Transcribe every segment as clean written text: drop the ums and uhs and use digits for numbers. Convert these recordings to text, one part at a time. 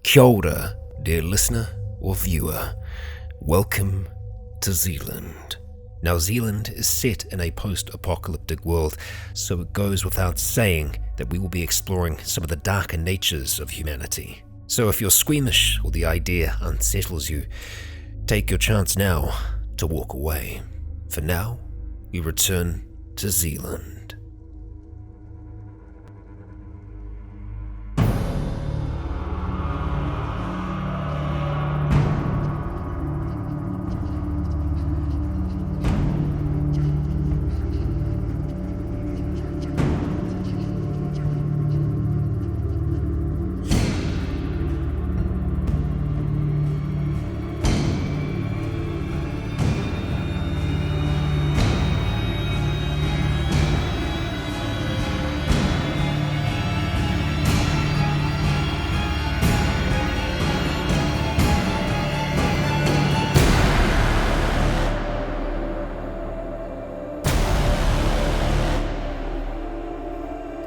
Kia ora, dear listener or viewer. Welcome to Zealand. Now, Zealand is set in a post-apocalyptic world, so it goes without saying that we will be exploring some of the darker natures of humanity. So if you're squeamish or the idea unsettles you, take your chance now to walk away. For now, we return to Zealand.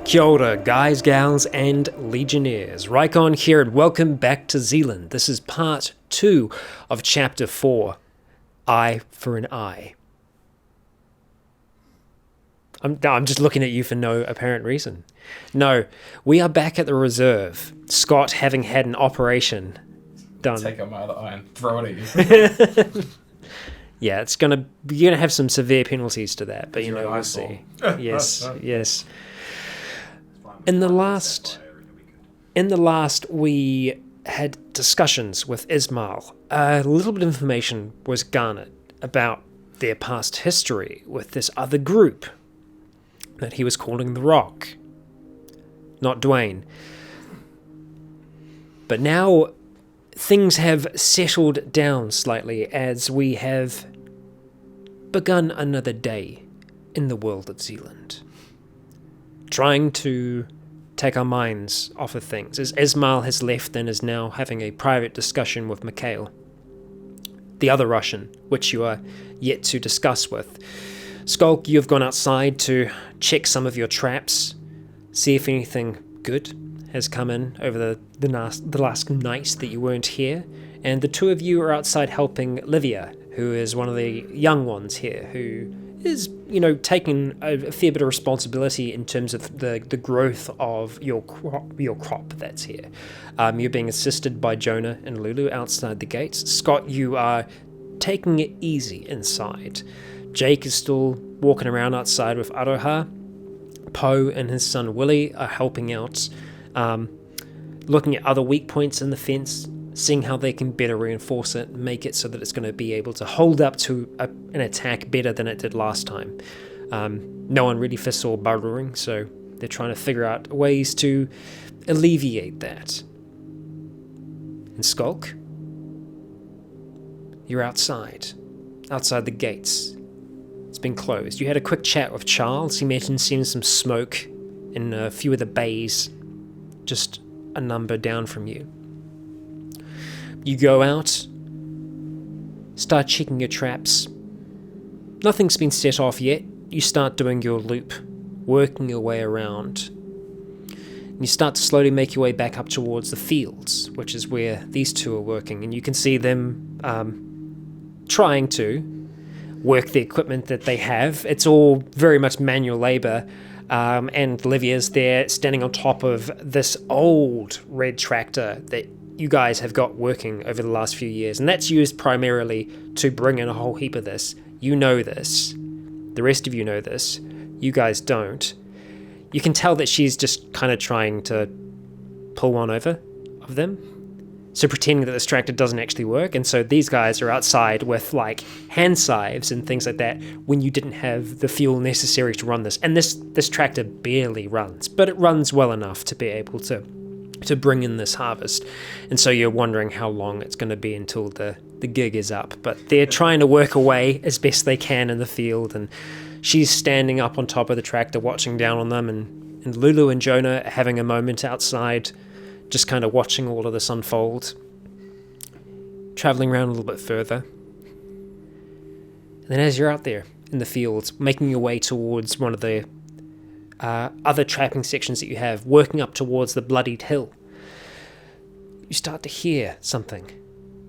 Kia ora, guys, gals, and legionnaires. Rycon here, and welcome back to Zealand. This is part 2 of Chapter 4, Eye for an Eye. I'm just looking at you for no apparent reason. No, we are back at the reserve. Scott having had an operation done. Take out my other eye and throw it at you. Yeah, you're gonna have some severe penalties to that, but we'll see. Yes. In the last, we had discussions with Ismail. A little bit of information was garnered about their past history with this other group that he was calling the Rock. Not Dwayne. But now things have settled down slightly as we have begun another day in the world of Zealand. Trying to take our minds off of things, as Ismail has left and is now having a private discussion with Mikhail, the other Russian, which you are yet to discuss with. Skulk, you've gone outside to check some of your traps, see if anything good has come in over the last night that you weren't here, and the two of you are outside helping Livia, who is one of the young ones here, who is, taking a fair bit of responsibility in terms of the growth of your crop that's here. You're being assisted by Jonah and Lulu outside the gates. Scott, you are taking it easy inside. Jake is still walking around outside with Aroha. Poe and his son Willie are helping out, looking at other weak points in the fence, seeing how they can better reinforce it, make it so that it's going to be able to hold up to an attack better than it did last time. No one really foresaw burrowing, so they're trying to figure out ways to alleviate that. And Skulk, you're outside the gates. It's been closed. You had a quick chat with Charles. He mentioned seeing some smoke in a few of the bays, just a number down from you. You go out, start checking your traps. Nothing's been set off yet. You start doing your loop, working your way around. And you start to slowly make your way back up towards the fields, which is where these two are working. And you can see them trying to work the equipment that they have. It's all very much manual labor. And Livia's there standing on top of this old red tractor that you guys have got working over the last few years, and that's used primarily to bring in a whole heap of this. You know this. The rest of you know this. You guys don't. You can tell that she's just kind of trying to pull one over of them, so pretending that this tractor doesn't actually work, and so these guys are outside with hand scythes and things like that when you didn't have the fuel necessary to run this. And this tractor barely runs, but it runs well enough to be able to bring in this harvest. And so you're wondering how long it's going to be until the gig is up. But they're trying to work away as best they can in the field, and she's standing up on top of the tractor watching down on them, and Lulu and Jonah are having a moment outside, just kind of watching all of this unfold. Traveling around a little bit further. And then as you're out there in the fields, making your way towards one of the other trapping sections that you have, working up towards the bloodied hill, You start to hear something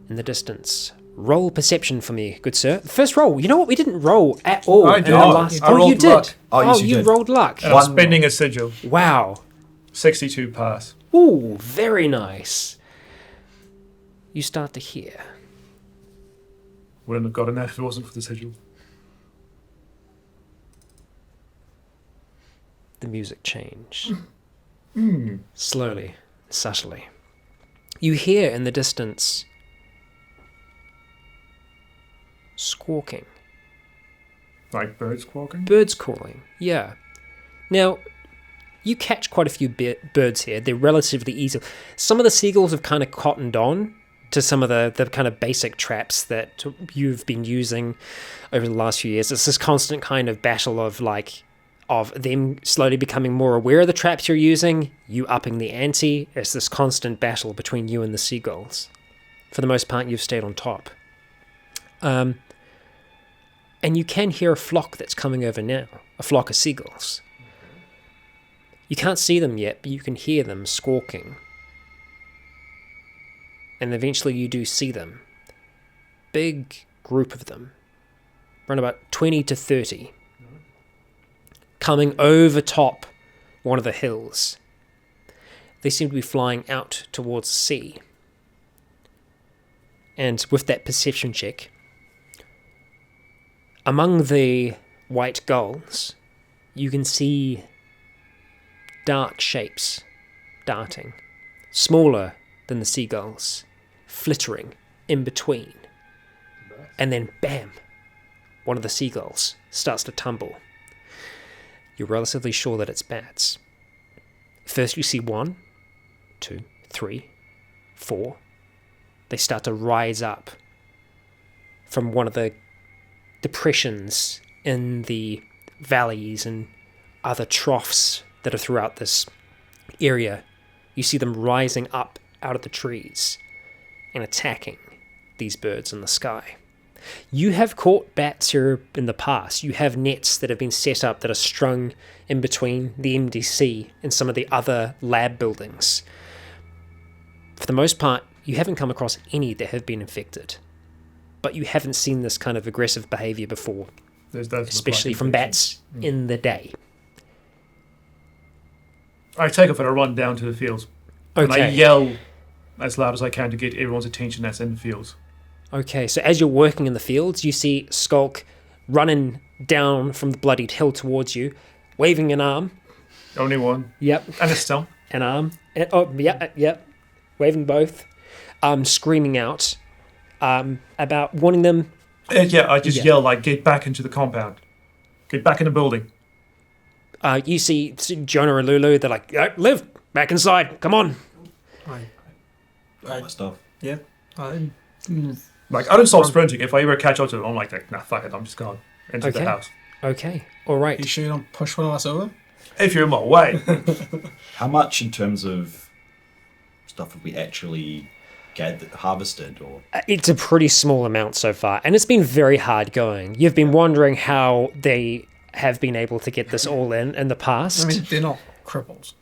in the distance. Roll perception for me, good sir. First roll. You know what? We didn't roll at all. I did. I you rolled did. luck. Oh, yes, you you did. rolled luck. And I'm spending a sigil. Wow. 62 pass. Ooh, very nice. You start to hear. Wouldn't have gotten that if it wasn't for the sigil. The music change. Slowly, subtly. You hear in the distance squawking. Like birds quawking? Birds calling, yeah. Now, you catch quite a few birds here. They're relatively easy. Some of the seagulls have kind of cottoned on to some of the kind of basic traps that you've been using over the last few years. It's this constant kind of battle of them slowly becoming more aware of the traps you're using, you upping the ante. It's this constant battle between you and the seagulls. For the most part, you've stayed on top. And you can hear a flock that's coming over now, a flock of seagulls. You can't see them yet, but you can hear them squawking. And eventually you do see them. Big group of them, around about 20 to 30, coming over top one of the hills. They seem to be flying out towards the sea. And with that perception check, among the white gulls, you can see dark shapes darting, smaller than the seagulls, flittering in between. And then, bam, one of the seagulls starts to tumble. You're relatively sure that it's bats. First you see 1, 2, 3, 4. They start to rise up from one of the depressions in the valleys and other troughs that are throughout this area. You see them rising up out of the trees and attacking these birds in the sky. You have caught bats here in the past. You have nets that have been set up that are strung in between the MDC and some of the other lab buildings. For the most part, you haven't come across any that have been infected. But you haven't seen this kind of aggressive behavior before, especially from bats in the day. I take off and I run down to the fields. Okay. And I yell as loud as I can to get everyone's attention that's in the fields. Okay, so as you're working in the fields, you see Skulk running down from the bloodied hill towards you, waving an arm. Only one. Yep. And a stump. An arm. Yep. Waving both. Screaming out about wanting them. I just yell, like, get back into the compound. Get back in the building. You see Jonah and Lulu, they're like, Liv, back inside, come on. My stuff. Yeah. Like, I don't stop sprinting. If I ever catch up to them, I'm like, nah, fuck it, I'm just going into the house. Okay, all right. You sure you don't push one of us over? If you're in my way. How much in terms of stuff have we actually harvested? Or It's a pretty small amount so far, and it's been very hard going. You've been wondering how they have been able to get this all in the past. I mean, they're not cripples.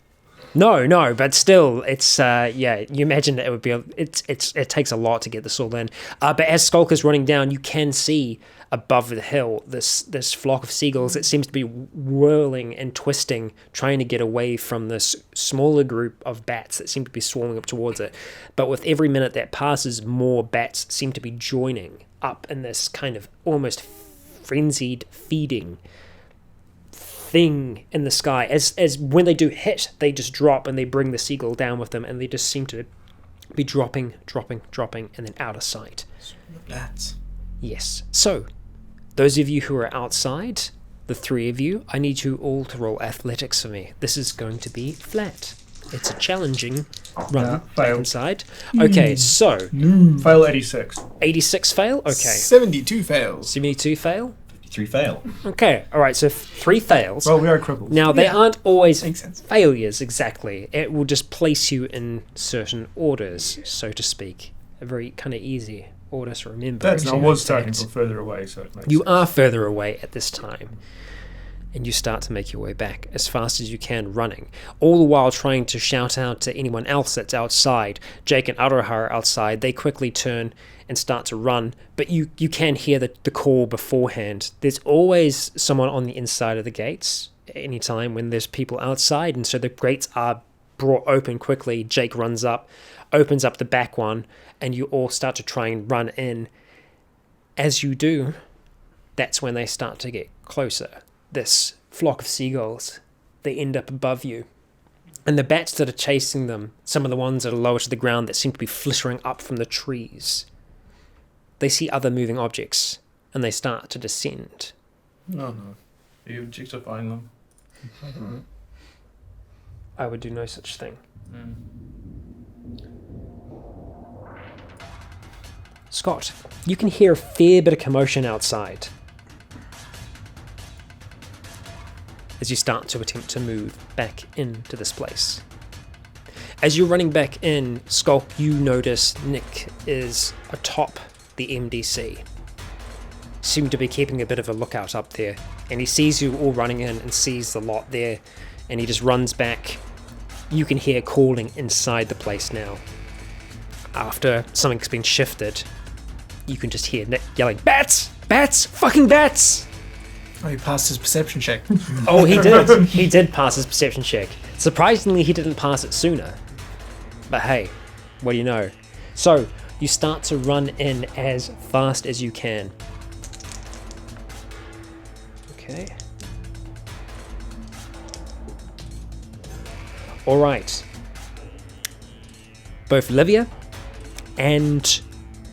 No, but still, it's you imagine that it would be it takes a lot to get this all in. But as Skulk is running down, you can see above the hill this flock of seagulls that seems to be whirling and twisting, trying to get away from this smaller group of bats that seem to be swarming up towards it. But with every minute that passes, more bats seem to be joining up in this kind of almost frenzied feeding thing in the sky. As when they do hit, they just drop and they bring the seagull down with them, and they just seem to be dropping, and then out of sight. Bats. Yes. So, those of you who are outside, the 3 of you, I need you all to roll athletics for me. This is going to be flat. It's a challenging run back inside. Okay, so Fail 86. 86 fail. Okay. 72 fails. 72 fail. 3 fail. Okay. All right. So 3 fails. Well, we are crippled. Now, they aren't always Makes sense. failures, exactly. It will just place you in certain orders, so to speak. A very kind of easy order to remember. I was starting That from further away, so it makes you sense. are further away at this time. and you start to make your way back as fast as you can, running, all the while trying to shout out to anyone else that's outside. Jake and Aroha are outside. They quickly turn and start to run, but you can hear the call beforehand. There's always someone on the inside of the gates at any time when there's people outside, and so the gates are brought open quickly. Jake runs up, opens up the back one, and you all start to try and run in. As you do, that's when they start to get closer. This flock of seagulls, they end up above you. And the bats that are chasing them, some of the ones that are lower to the ground that seem to be flittering up from the trees, they see other moving objects, and they start to descend. No. You jigsaw-find them. I would do no such thing. Scott, you can hear a fair bit of commotion outside as you start to attempt to move back into this place. As you're running back in, Skulk, you notice Nick is atop the MDC. Seem to be keeping a bit of a lookout up there, and he sees you all running in and sees the lot there, and he just runs back. You can hear calling inside the place now. After something's been shifted, you can just hear Nick yelling, "Bats! Bats! Fucking bats!" Oh, he passed his perception check. Oh, he did. He did pass his perception check. Surprisingly, he didn't pass it sooner. But hey, what do you know? So, you start to run in as fast as you can. Okay. Alright. Both Livia and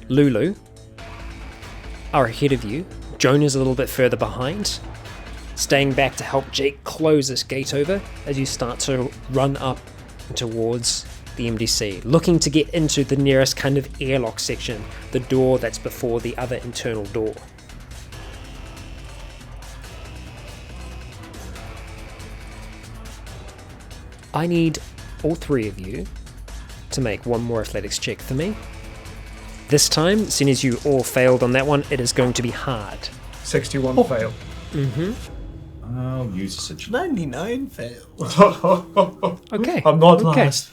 Lulu are ahead of you. Jonah's a little bit further behind, staying back to help Jake close this gate over as you start to run up towards the MDC, looking to get into the nearest kind of airlock section, the door that's before the other internal door. I need all three of you to make one more athletics check for me. This time, as soon as you all failed on that one, it is going to be hard. 61 fail. I'll use a situation. 99 fails. Okay. I'm not okay. last.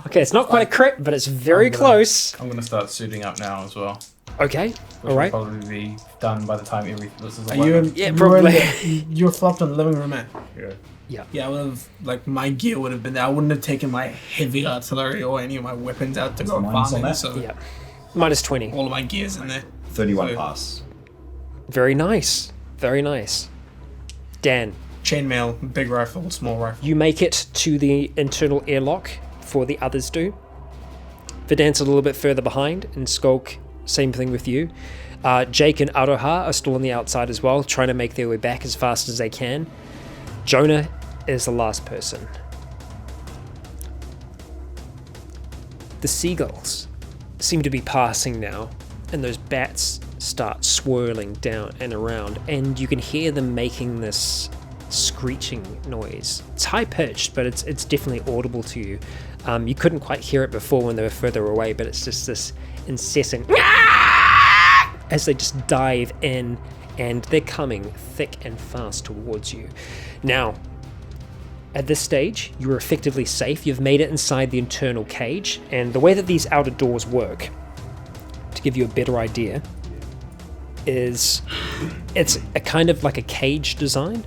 Okay, it's not quite a crit, but it's very close. I'm gonna start suiting up now as well. Okay, Which alright. will probably be done by the time this is Are you in, Yeah, you probably. were in you're flopped on the living room, man. Yeah. Yeah, I would have, like, my gear would have been there. I wouldn't have taken my heavy artillery or any of my weapons out to go Mine's on farming, that? so Yeah. Minus 20. all of my gear's in there. 31 So- pass. Very nice. Very nice. Dan, Chainmail, big rifle, small rifle. you make it to the internal airlock before the others do. Vidan's a little bit further behind, and Skulk, same thing with you. Jake and Aroha are still on the outside as well, trying to make their way back as fast as they can. Jonah is the last person. The seagulls seem to be passing now, and those bats start swirling down and around, and you can hear them making this screeching noise. It's high-pitched, but it's definitely audible to you. You couldn't quite hear it before when they were further away, but it's just this incessant as they just dive in, and they're coming thick and fast towards you. Now, at this stage, you're effectively safe. You've made it inside the internal cage, and the way that these outer doors work, to give you a better idea, is it's a kind of like a cage design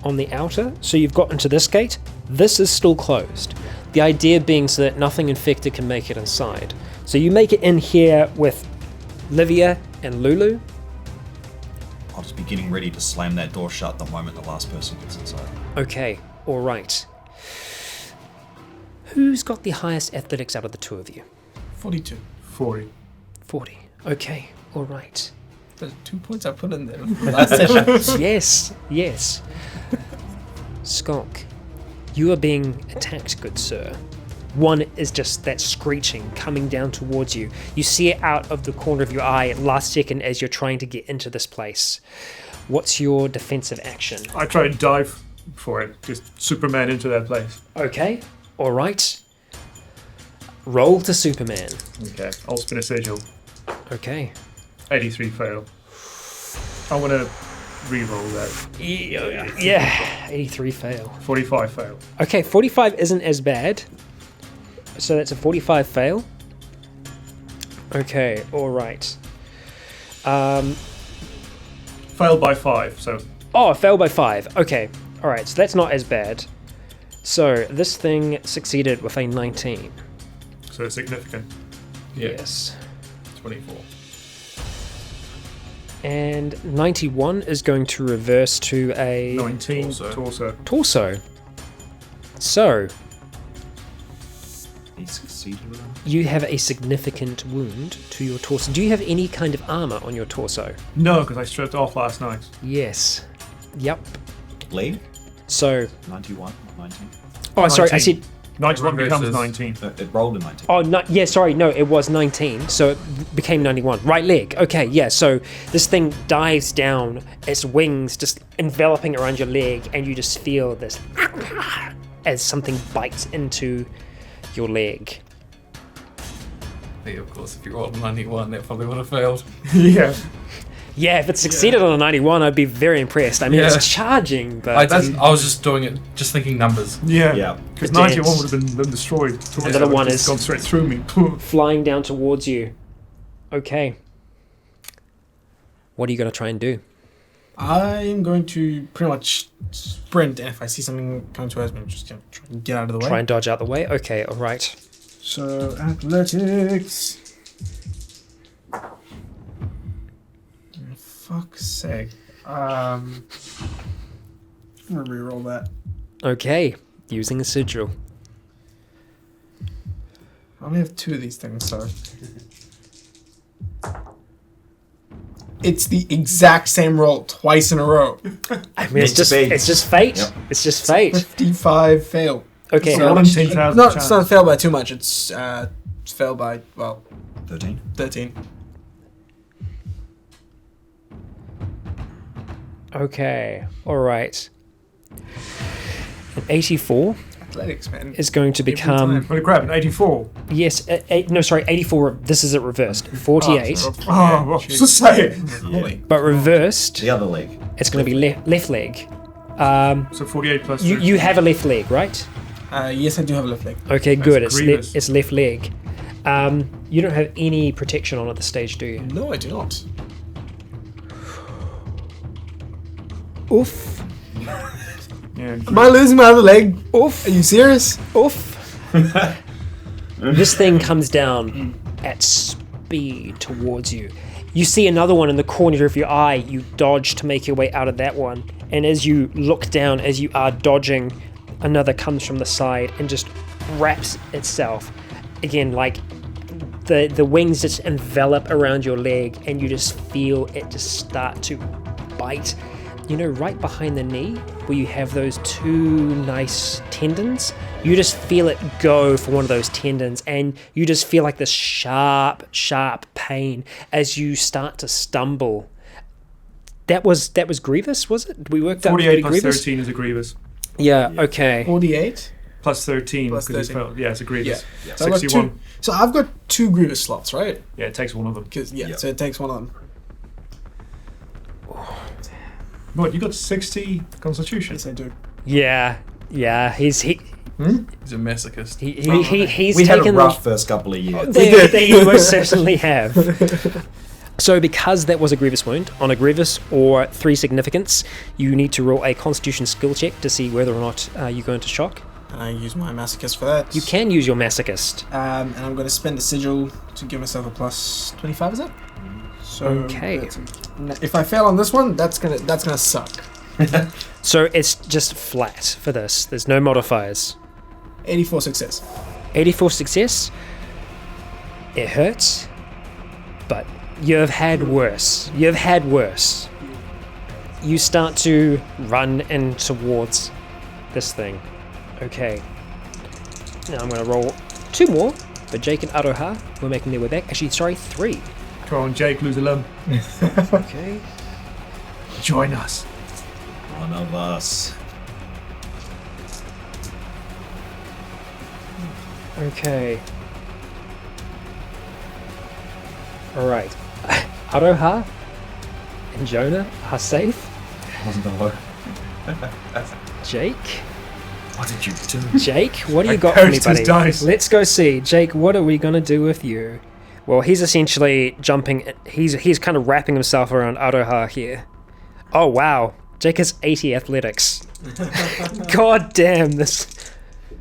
on the outer. So you've got into this gate. This is still closed. The idea being so that nothing infected can make it inside. So you make it in here with Livia and Lulu. I'll just be getting ready to slam that door shut the moment the last person gets inside. Okay, alright. Who's got the highest athletics out of the two of you? 42. 40. 40. Okay, alright. There's 2 points I put in there for the last session. Yes. Skulk, you are being attacked, good sir. One is just that screeching coming down towards you. You see it out of the corner of your eye at last second as you're trying to get into this place. What's your defensive action? I try and dive for it. Just Superman into that place. Okay, alright. Roll to Superman. Okay. I'll spin a sigil. Okay. 83 fail. I want to re-roll that. Yeah, 83 fail. 45 fail. Okay, 45 isn't as bad. So that's a 45 fail. Okay, alright. Failed by 5, so Oh, I failed by 5. Okay, alright, so that's not as bad. So this thing succeeded with a 19. significant. Yeah. Yes. 24. And 91 is going to reverse to a 19 Torso. torso. So, He succeeded with that. you have a significant wound to your torso. Do you have any kind of armor on your torso? No, because I stripped off last night. Yes. Yep. Leg? So, 91, not 19. oh, sorry, I 19. said 91 becomes Reverses. 19. It rolled a 19. oh, no, yeah, sorry, no, it was 19, so it became 91. Right leg, okay, yeah, so this thing dives down, its wings just enveloping around your leg, and you just feel this as something bites into your leg. Yeah, of course, if you rolled a 91, that probably would have failed. Yeah. Yeah, if it succeeded on a 91, I'd be very impressed. I mean, Yeah. it's charging, but... I was just doing it, just thinking numbers. Yeah. Yeah. Because It 91 did. would have been destroyed. And the other one It's is- gone straight through me. flying down towards you. Okay. What are you going to try and do? I'm going to pretty much sprint, and if I see something coming towards me, I'm just going to try and get out of the way. Try and dodge out the way? Okay, alright. So, athletics. Fuck's sake. I'm gonna reroll that. Okay, using a sigil. I only have 2 of these things, so. It's the exact same roll twice in a row. I mean, it's Meant to be. just fate. Yep. It's just fate. 55 fail. Okay, So how one much? in 10,000 No, chance. it's not fail by too much. It's fail by, well, 13. 13. Okay, alright. An 84 Athletics, man. is going to Every become... time. Well, grab an 84. Yes, no, sorry, 84. This is it reversed. 48. Oh, Oh, well, just say it. Holy. But reversed, The other leg. it's going to be left leg. So 48 plus You have a left leg, right? Yes, I do have a left leg. Okay, good. It's grievous. it's left leg. You don't have any protection on at this stage, do you? No, I do not. Oof. Yeah. Am I losing my other leg? Oof. Are you serious? Oof. This thing comes down at speed towards you. You see another one in the corner of your eye. You dodge to make your way out of that one. And as you look down, as you are dodging, another comes from the side and just wraps itself. Again, like the wings just envelop around your leg and you just feel it just start to bite. You know, right behind the knee, where you have those 2 nice tendons, you just feel it go for one of those tendons, and you just feel like this sharp, sharp pain as you start to stumble. That was grievous, was it? We worked out 48 plus grievous. 13 is a grievous. Yeah. Okay. 48? Plus 13 Plus because it's 13. failed. Yeah, it's a grievous. Yeah. So I've got 61. two. So I've got 2 grievous slots, right? Yeah, it takes one of them. Because Yeah. so it takes one of them. What, you got 60 constitution? Yes, I do. Yeah. He's He's a masochist. he's We had a taken rough first couple of years. They most certainly have. So because that was a grievous wound, on a grievous or 3 significance, you need to roll a constitution skill check to see whether or not you go into shock. And I use my masochist for that. You can use your masochist. And I'm going to spend a sigil to give myself a plus 25, is it? So Okay. if I fail on this one, that's gonna suck. So it's just flat for this. There's no modifiers. 84 success. 84 success. It hurts, but you've had worse. You've had worse. You start to run in towards this thing. Okay. Now I'm going to roll 2 more for Jake and Aroha. We're making their way back. Actually, sorry, 3. Come on, Jake, lose a limb. Okay. Join us. One of us. Okay. Alright. Aroha and Jonah are safe. wasn't below. Jake? What did you do? Jake, what do you I got for me, cursed his buddy? dice. Let's go see. Jake, what are we going to do with you? Well, he's essentially jumping... He's kind of wrapping himself around Aroha here. Oh, wow. Jake has 80 athletics. God damn, this...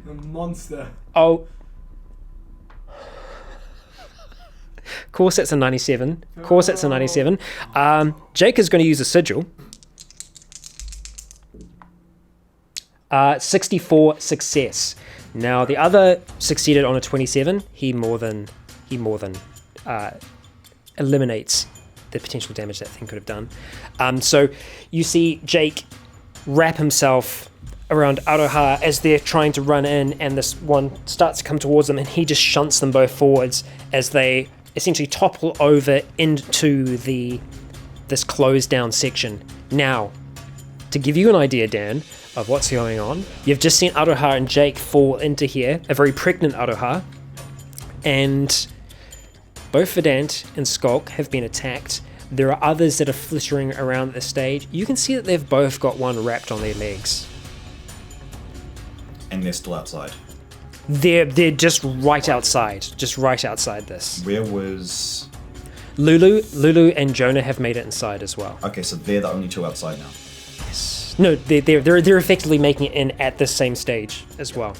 A monster. Oh. Course, that's a 97. Course, that's a 97. Jake is going to use a sigil. 64 success. Now the other succeeded on a 27. He more than eliminates the potential damage that thing could have done. So you see Jake wrap himself around Aroha as they're trying to run in, and this one starts to come towards them, and he just shunts them both forwards as they essentially topple over into this closed down section. Now, to give you an idea, Dan, of what's going on, you've just seen Aroha and Jake fall into here, a very pregnant Aroha, and both Verdant and Skulk have been attacked. There are others that are flittering around the stage. You can see that they've both got one wrapped on their legs. And they're still outside. They're just right outside this. Where was... Lulu and Jonah have made it inside as well. Okay, so they're the only two outside now. No, they're effectively making it in at this same stage as well.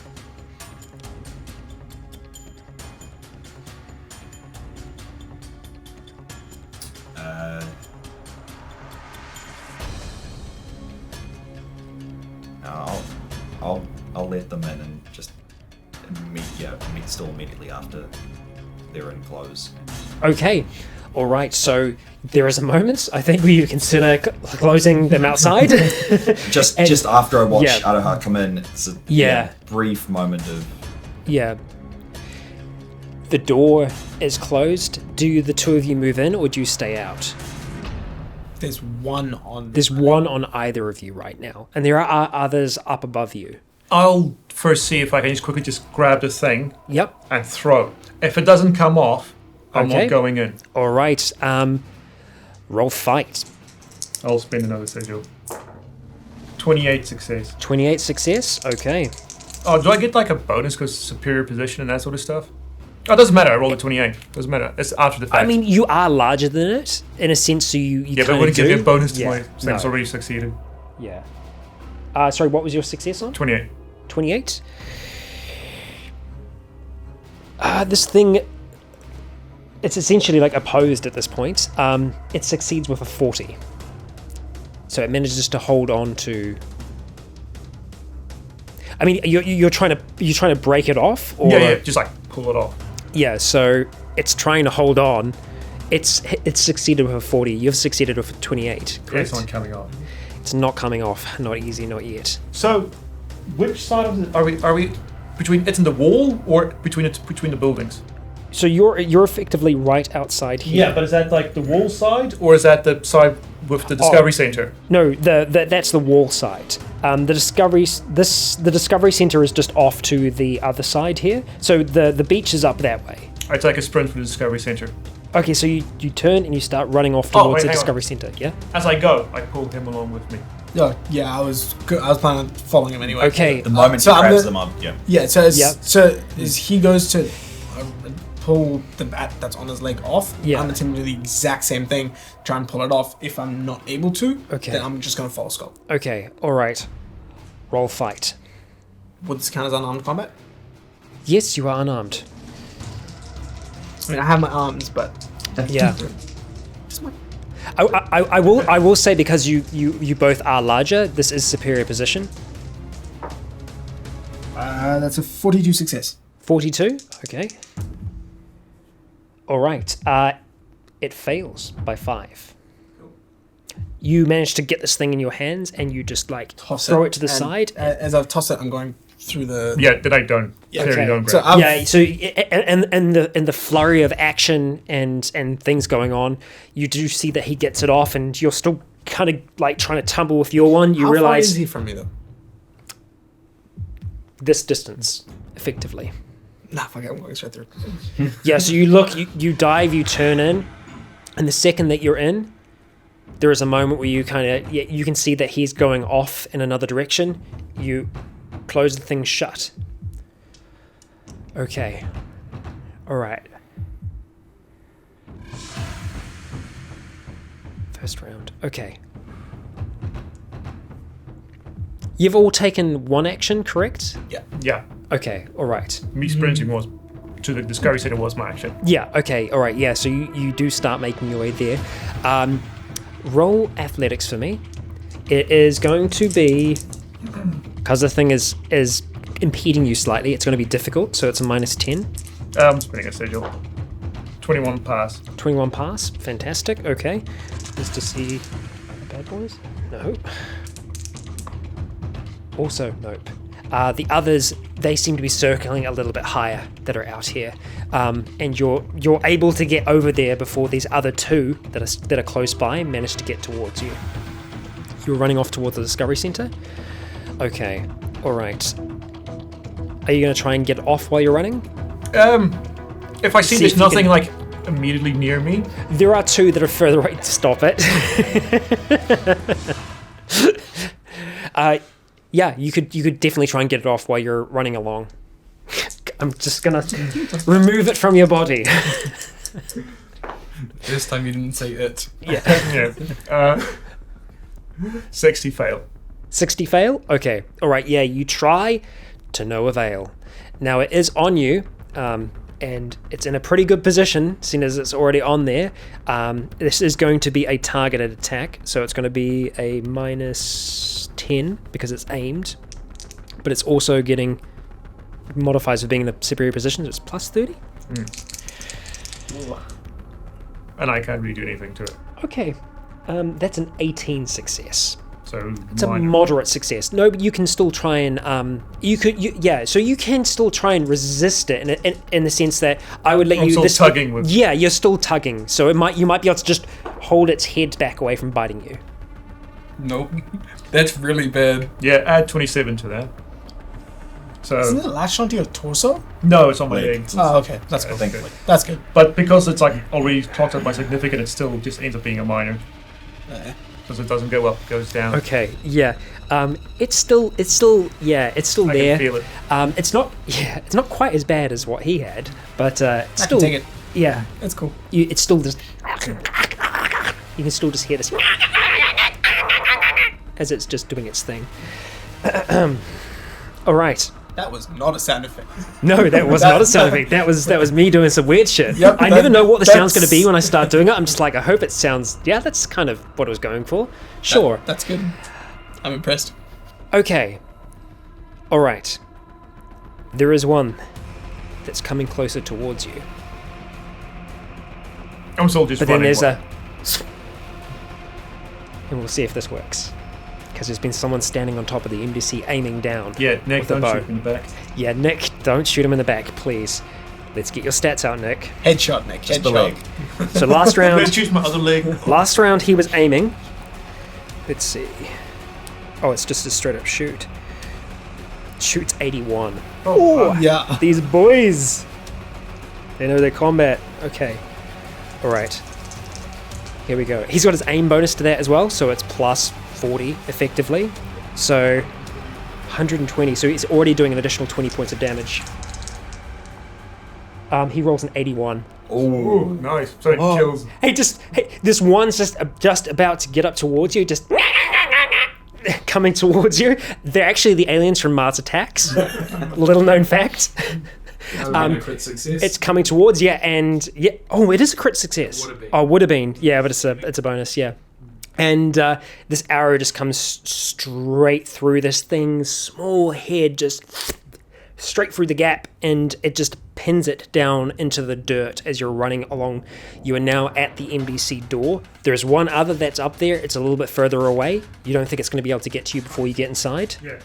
I'll let them in and just meet still immediately after they're in close. Okay, all right. So there is a moment I think where you consider closing them outside. just after I watch Aroha come in, it's a brief moment of... Yeah. The door is closed. Do the two of you move in, or do you stay out? There's one on. There's one on either of you right now, and there are others up above you. I'll first see if I can just quickly grab the thing Yep. and throw. If it doesn't come off, I'm Okay. not going in. All right. Roll fight. I'll spend another sigil. 28 success. 28 success. Okay. Oh, do I get like a bonus because superior position and that sort of stuff? Oh, it doesn't matter. I rolled a 28. Doesn't matter. It's after the fact. I mean, you are larger than it in a sense, so you yeah, but kind it wouldn't of give me a bonus to Yeah, my since no. it's already succeeded. Yeah. Sorry, what was your success on? 28. 28. This thing, it's essentially like opposed at this point. It succeeds with a 40. So it manages to hold on to... I mean, you're trying to break it off? Or... Yeah, just like pull it off. Yeah, so it's trying to hold on. It's succeeded with a 40. You've succeeded with a 28, Yeah, correct? it's not coming off. It's not coming off. Not easy, not yet. So, which side of the are we between? It's in the wall or between the buildings? So you're effectively right outside here. Yeah, but is that like the wall side or is that the side with the Discovery Center? No, that's the wall side. The Discovery Center is just off to the other side here. So the beach is up that way. I take a sprint for the Discovery Center. Okay, so you turn and you start running off Oh, towards wait, the hang on. Discovery Center. Yeah. As I go, I pull him along with me. Yeah, I was planning on following him anyway. Okay. The moment So he I'm grabs gonna- them up, yeah. Yeah, so Yep. as he goes to pull the bat that's on his leg off, Yeah. I'm attempting to do the exact same thing, try and pull it off. If I'm not able to, Okay. then I'm just going to follow Skulk. Okay. All right. Roll fight. Would this count as unarmed combat? Yes, you are unarmed. I mean, I have my arms, but Yeah. just my... I will say, because you both are larger, this is superior position. That's a 42 success. 42. Okay. All right. It fails by 5. You manage to get this thing in your hands, and you just like throw it to the and side. As I've tossed it, I'm going through the... Yeah, then I don't. Yeah, Clearly okay. don't So grab. I've- Yeah, so and the flurry of action and things going on, you do see that he gets it off, and you're still kind of like trying to tumble with your one. You How far realize is he from me, though? this distance, effectively. Nah, fuck it, I'm going straight through. Yeah, so you look, you dive, you turn in, and the second that you're in, there is a moment where you kind of, you can see that he's going off in another direction. You close the thing shut. Okay. All right. First round. Okay. You've all taken one action, correct? Yeah. Okay, all right. Me sprinting was to the Discovery Center was my action. Yeah, okay, all right, yeah, so you do start making your way there. Roll athletics for me. It is going to be, because the thing is impeding you slightly, it's going to be difficult, so it's a -10. I'm spinning a sigil. 21 pass. 21 pass, fantastic, okay. Just to see bad boys? No. Also, nope. The others, they seem to be circling a little bit higher that are out here, and you're able to get over there before these other two that are close by manage to get towards you. You're running off towards the Discovery Center. Okay, all right. Are you going to try and get off while you're running? If I see See there's if you nothing can- like immediately near me, There are two that are further away to stop it. Yeah, you could definitely try and get it off while you're running along. I'm just gonna remove it from your body. This time you didn't say it. Yeah. yeah. 60 fail. 60 fail? Okay. Alright, yeah, you try to no avail. Now it is on you, and it's in a pretty good position, seeing as it's already on there. This is going to be a targeted attack, so it's going to be a -10 because it's aimed, but it's also getting modifiers for being in a superior position, so it's +30. And I can't really do anything to it. Okay, that's an 18 success. So It's a minor. moderate success. No, but you can still try and so you can still try and resist it in the sense that I would let I'm you. still tugging with. Yeah, you're still tugging, so you might be able to just hold its head back away from biting you. Nope. That's really bad. Yeah, add 27 to that. Isn't So it latched onto your torso? no, it's on my Leg. leg. Oh, okay. That's good. Thankfully. That's good. But because it's like already clocked up by significant, it still just ends up being a minor. Because it doesn't go up, it goes down. Okay, yeah. It's still I there. can feel it. It's not quite as bad as what he had, but it's I still can take it. Yeah, That's cool. it's still just. You can still just hear this as it's just doing its thing. All right. That was not a sound effect. No, that was not a sound effect. That was me doing some weird shit. Yep, I never know what the sound's that's- going to be when I start doing it. I'm just like, I hope it sounds. Yeah, that's kind of what I was going for. Sure. That's good. I'm impressed. Okay. All right. There is one that's coming closer towards you, I'm still just but then running. there's a. And we'll see if this works. Because there's been someone standing on top of the MDC aiming down. Yeah, Nick, with a don't bow. shoot me in the back. Yeah, Nick, don't shoot him in the back, please. Let's get your stats out, Nick. Headshot, Nick. Just the Headshot. leg. So last round. Let's choose my other leg. Last round he was aiming. Let's see. Oh, it's just a straight up shoot. Shoots 81. Oh, Yeah. These boys! They know their combat. Okay. Alright. Here we go. He's got his aim bonus to that as well, so it's plus 40 effectively. So 120. So he's already doing an additional 20 points of damage. He rolls an 81. Ooh, nice. So it kills. Hey, this one's just about to get up towards you, just coming towards you. They're actually the aliens from Mars Attacks. Little known fact. Crit success. It's coming towards you, and yeah. Oh, it is a crit success. Would have been. Oh, would have been. Yeah, but it's a bonus. Yeah. And this arrow just comes straight through this thing's small head, just straight through the gap, and it just pins it down into the dirt as you're running along. You are now at the NBC door. There's one other that's up there. It's a little bit further away. You don't think it's going to be able to get to you before you get inside. Yeah.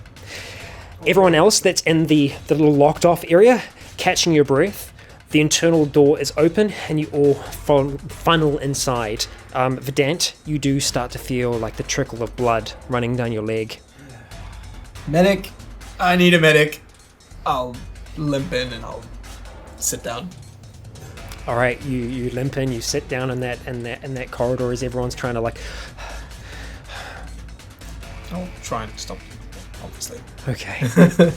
Everyone else that's in the little locked off area, catching your breath. The internal door is open and you all funnel inside. Vedant, you do start to feel like the trickle of blood running down your leg. Medic. I need a medic. I'll limp in and I'll sit down. All right, you limp in, you sit down in that corridor as everyone's trying to like. I'll try and stop, obviously. Okay.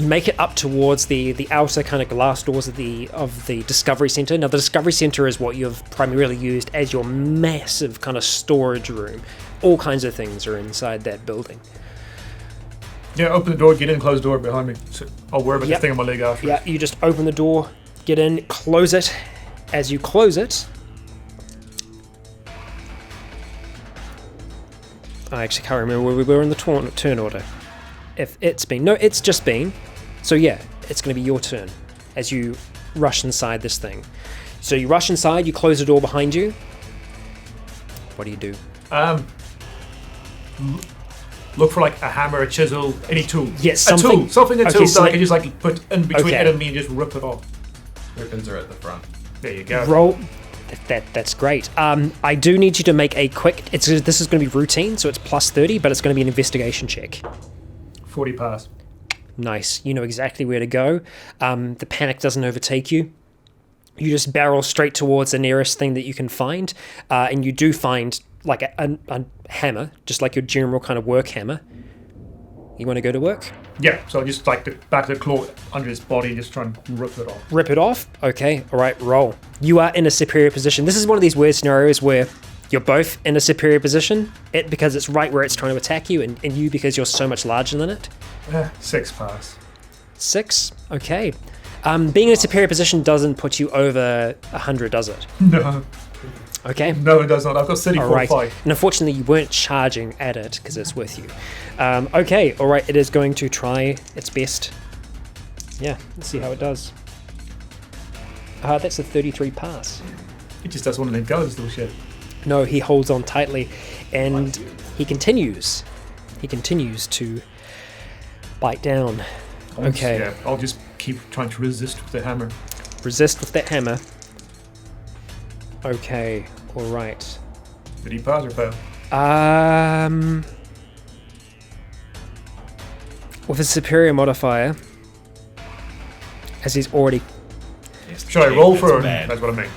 You make it up towards the outer kind of glass doors of the Discovery Center. Now, the Discovery Center is what you've primarily used as your massive kind of storage room. All kinds of things are inside that building. Yeah, open the door, get in, close the door behind me. So I'll worry about Yep. the thing on my leg after. Yeah, you just open the door, get in, close it. As you close it, I actually can't remember where we were in the turn order. If it's been... No, it's just been. So yeah, it's going to be your turn as you rush inside this thing. So you rush inside, you close the door behind you. What do you do? Look for like a hammer, a chisel, any tool. Yes, a tool okay, so that I can just like put in between Okay. Ed and me and just rip it off. Weapons are at the front. There you go. Roll. That's great. I do need you to make a quick... This is going to be routine, so it's plus 30, but it's going to be an investigation check. 40 pass. Nice. You know exactly where to go. The panic doesn't overtake you. You just barrel straight towards the nearest thing that you can find, and you do find like a hammer, just like your general kind of work hammer. You want to go to work? Yeah, so just like the back of the claw under his body, just try and rip it off. Rip it off? Okay, all right, roll. You are in a superior position. This is one of these weird scenarios where you're both in a superior position, it because it's right where it's trying to attack you, and you because you're so much larger than it. 6 pass. 6? Okay. Being in a superior position doesn't put you over 100, does it? No. Okay. No, it does not. I've got city All right. 45. And unfortunately, you weren't charging at it because it's with you. Okay. All right. It is going to try its best. Yeah. Let's see how it does. That's a 33 pass. It just doesn't want to let go of this little shit. No, he holds on tightly, and he continues. He continues to bite down. Okay. Yeah, I'll just keep trying to resist with the hammer. Resist with that hammer. Okay. All right. Did he pass or fail? With a superior modifier, as he's already... Should I roll for it? bad. That's what I mean.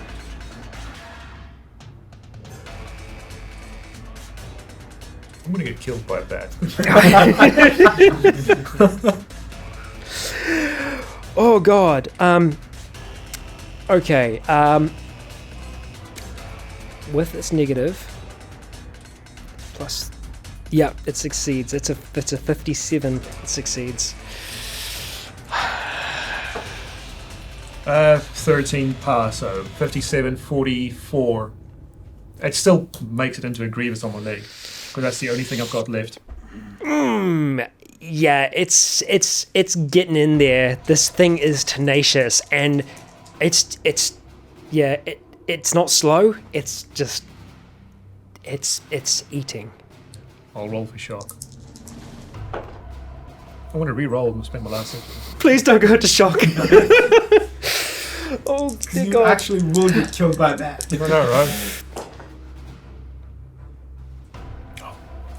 I'm gonna get killed by a bat. Oh god. Okay. With its negative plus, yeah, it succeeds. It's a 57. It succeeds. 13 pass, so 57, 44. It still makes it into a grievous on my leg, because that's the only thing I've got left. Yeah, it's getting in there. This thing is tenacious, and it's not slow. It's just it's eating. I'll roll for shock. I want to re-roll and spend my last hit. Please don't go to shock. Oh dear You God. actually will get killed by that. I know, right?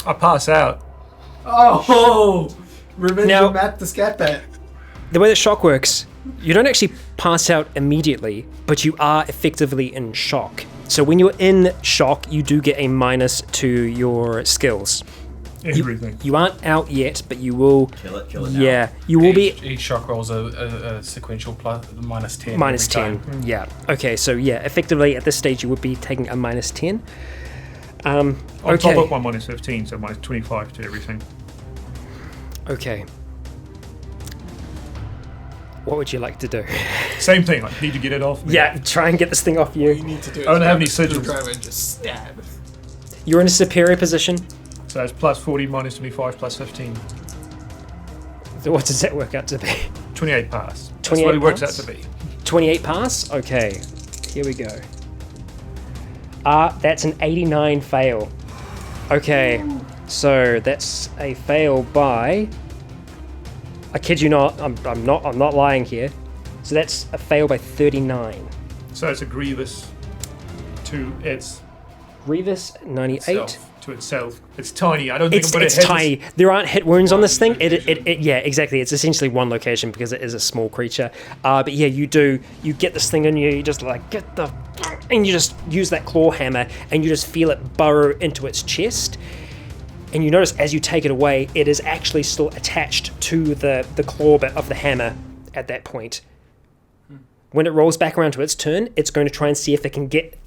I pass out. Oh! Revenge Now- of Matt the Scat Bat. The way that shock works, you don't actually pass out immediately, but you are effectively in shock. So when you're in shock, you do get a minus to your skills. Everything. You aren't out yet, but you will. Kill it now. Yeah, you will be Each shock rolls a sequential plus minus 10. minus every 10. time. Yeah. Okay, so yeah, effectively at this stage you would be taking a minus 10. I'll Okay. top up my minus 15, so minus 25 to everything. Okay. What would you like to do? Same thing, I need to get it off me. Yeah, try and get this thing off You you. need to do it. I don't have any sigils. Driver and just stab. You're in a superior position. So that's plus 40, minus 25, plus 15. So what does that work out to be? 28 pass. That's 28 what it works pass? out to be. 28 pass? Okay. Here we go. That's an 89 fail. Okay. So that's a fail by... I kid you not, I'm not lying here. So that's a fail by 39. So it's a grievous to its... Grievous 98. Self. to itself. It's tiny. I don't think It's I'm going to hit tiny. There aren't hit wounds on this thing. Yeah, exactly. It's essentially one location because it is a small creature. But yeah, you get this thing in you. You just like get the, and you just use that claw hammer, and you just feel it burrow into its chest. And you notice as you take it away, it is actually still attached to the claw bit of the hammer at that point. When it rolls back around to its turn, it's going to try and see if it can get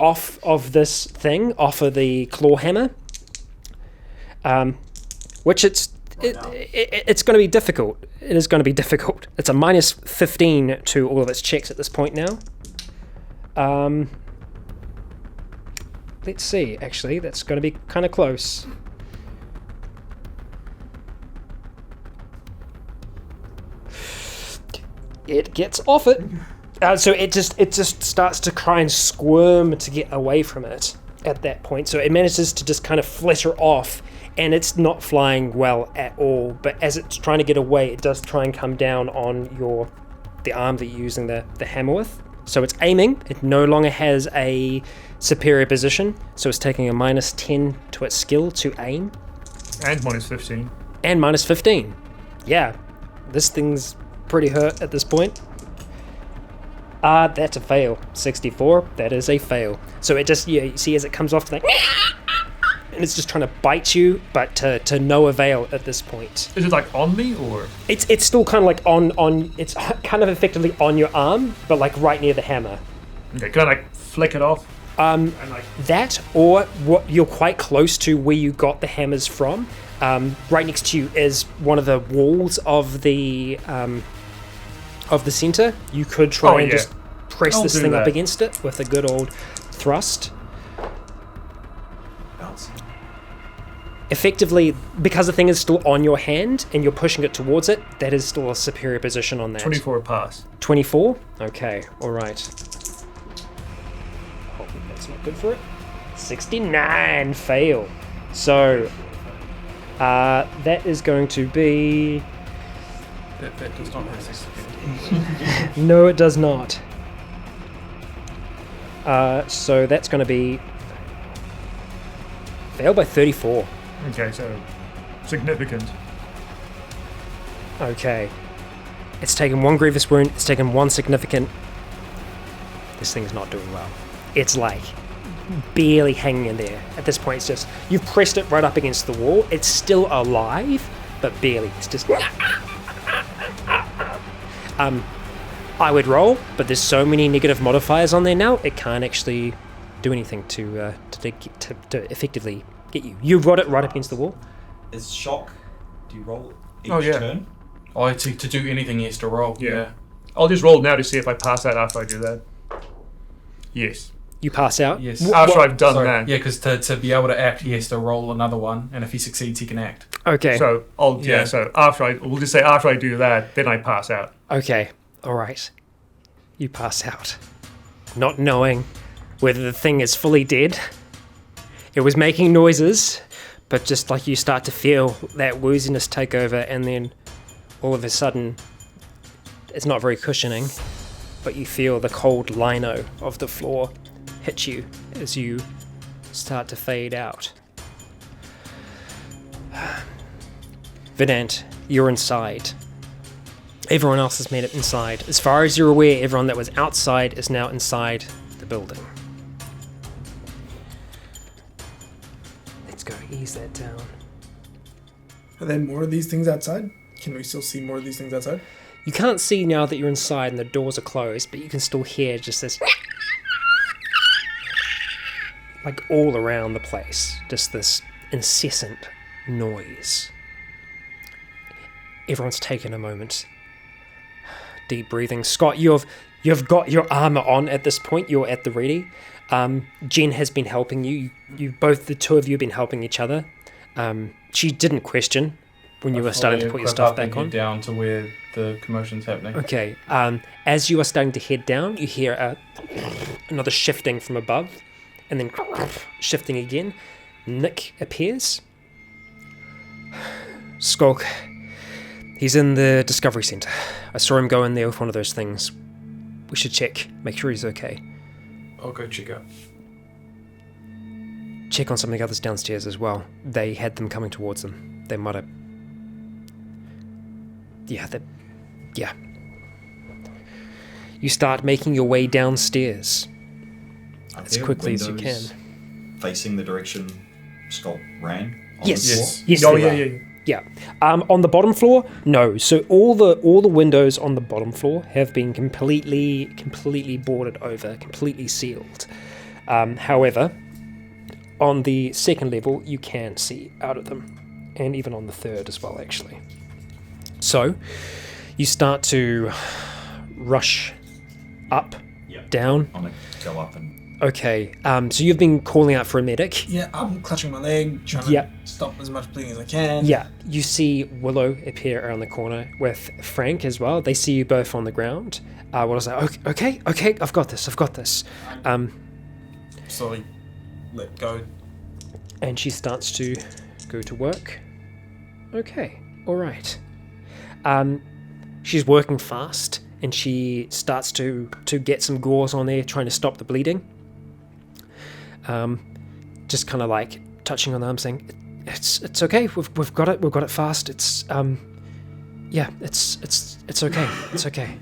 off of this thing, off of the claw hammer, which it's going to be difficult. It is going to be difficult. It's a minus 15 to all of its checks at this point now. Let's see, actually, that's going to be kind of close. It gets off it. So it just starts to try and squirm to get away from it at that point. So it manages to just kind of flitter off, and it's not flying well at all. But as it's trying to get away, it does try and come down on the arm that you're using the hammer with. So it's aiming. It no longer has a superior position, so it's taking a minus 10 to its skill to aim. And minus 15. And minus 15. Yeah, this thing's pretty hurt at this point. That's a fail. 64, that is a fail. So it just, you see as it comes off, like, and it's just trying to bite you, but to no avail at this point. Is it like on me, or? It's still kind of like on, it's kind of effectively on your arm, but like right near the hammer. Okay, can I like flick it off? And like That, or what you're quite close to where you got the hammers from. Right next to you is one of the walls of the center. You could try and just press this thing up against it with a good old thrust. Bounce. Effectively, because the thing is still on your hand and you're pushing it towards it, that is still a superior position on that. 24 pass. 24? Okay, alright. Oh, that's not good for it. 69, fail. So, that is going to be... That does not have 60. No, it does not. So that's going to be... Fail by 34. Okay, so significant. Okay. It's taken one grievous wound, it's taken one significant... This thing's not doing well. It's like barely hanging in there. At this point, it's just... You've pressed it right up against the wall. It's still alive, but barely. It's just... I would roll, but there's so many negative modifiers on there now, it can't actually do anything to effectively get you. You got it right up against the wall. Is shock? Do you roll each yeah. turn? Oh, to do anything, he has to roll. Yeah. I'll just roll now to see if I pass that after I do that. Yes. You pass out? Yes. After I've done that. Yeah, because to be able to act, he has to roll another one, and if he succeeds, he can act. Okay. So so we'll just say after I do that, then I pass out. Okay. Alright. You pass out. Not knowing whether the thing is fully dead. It was making noises, but just like you start to feel that wooziness take over, and then all of a sudden, it's not very cushioning, but you feel the cold lino of the floor hit you as you start to fade out. Vedant, you're inside. Everyone else has made it inside. As far as you're aware, everyone that was outside is now inside the building. Let's go ease that down. Are there more of these things outside? Can we still see more of these things outside? You can't see now that you're inside and the doors are closed, but you can still hear just this... like all around the place. Just this incessant noise. Everyone's taken a moment. Deep breathing. Scott, you've got your armor on at this point. You're at the ready. Jen has been helping you. You both, the two of you, have been helping each other. She didn't question when you were starting to put your stuff back on. Down to where the commotion's happening. Okay. As you are starting to head down, you hear another shifting from above, and then shifting again. Nick appears. Skulk. He's in the Discovery Center. I saw him go in there with one of those things. We should check, make sure he's okay. I'll go check out. check on some of the others downstairs as well. They had them coming towards them. They might have... Yeah. You start making your way downstairs Are as there quickly as you can. windows facing the direction Skulk ran? On Yes. the floor? Yes, Oh, there yeah, are. yeah. Yeah. On the bottom floor, no. So all the windows on the bottom floor have been completely boarded over, completely sealed. However, on the second level, you can see out of them, and even on the third as well, actually. So you start to rush up, Yep. down. I'm gonna go up and Okay. So you've been calling out for a medic. Yeah, I'm clutching my leg, trying to Yep. stop as much bleeding as I can. Yeah, you see Willow appear around the corner with Frank as well. They see you both on the ground. Willow's like, okay, I've got this. Slowly let go. And she starts to go to work. Okay, all right. She's working fast, and she starts to get some gauze on there, trying to stop the bleeding. Just kind of like touching on the arm, saying, "It's okay. We've got it fast. It's yeah, it's okay. It's okay."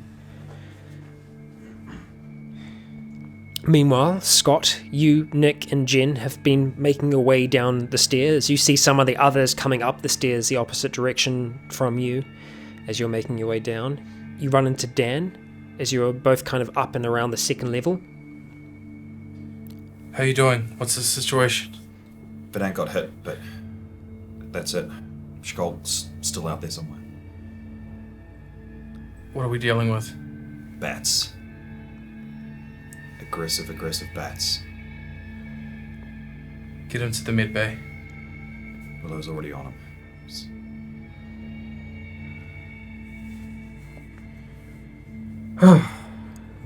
Meanwhile, Scott, you, Nick, and Jen have been making your way down the stairs. You see some of the others coming up the stairs the opposite direction from you as you're making your way down. You run into Dan as you're both kind of up and around the second level. How you doing? What's the situation? Vidan got hit, but that's it. Skulk's still out there somewhere. What are we dealing with? Bats. Aggressive bats. Get him to the med bay. Willow's already on him.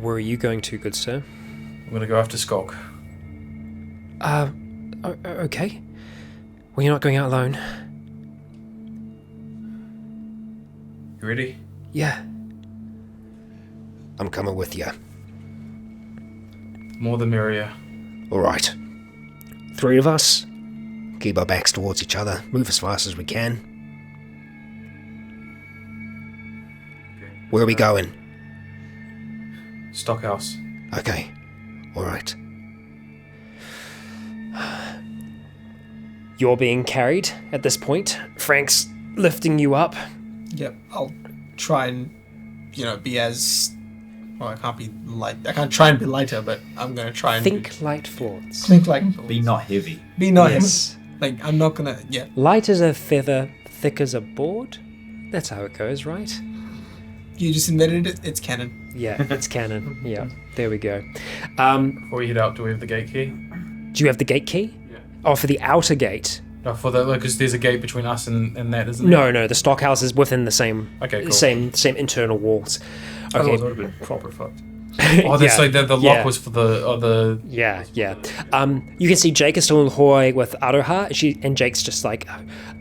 Where are you going to, good sir? I'm gonna go after Skulk. Okay. Well, you're not going out alone. You ready? Yeah. I'm coming with you. More the merrier. All right. 3 of us. Keep our backs towards each other. Move as fast as we can. Where are we going? Stockhouse. Okay. All right. You're being carried at this point. Frank's lifting you up. Yep, I'll try and, be as... Well, I can't be light. I can't try and be lighter, but I'm going to try and... Think light floors. Think like... Be not heavy. Be not Yes. Like, I'm not going to... Yeah. Light as a feather, thick as a board. That's how it goes, right? You just invented it. It's canon. Yeah, it's canon. Yeah, there we go. Before we head out, do we have the gate key? Do you have the gate key? Yeah. Oh, for the outer gate? No, for the because there's a gate between us and that, isn't there? No, the stockhouse is within the same Okay, cool. same internal walls. Otherwise, Okay. I would have been proper fucked. Oh, that's Yeah, like the lock yeah. was for the Yeah. You can see Jake is still in Hawaii with Aroha. And Jake's just like,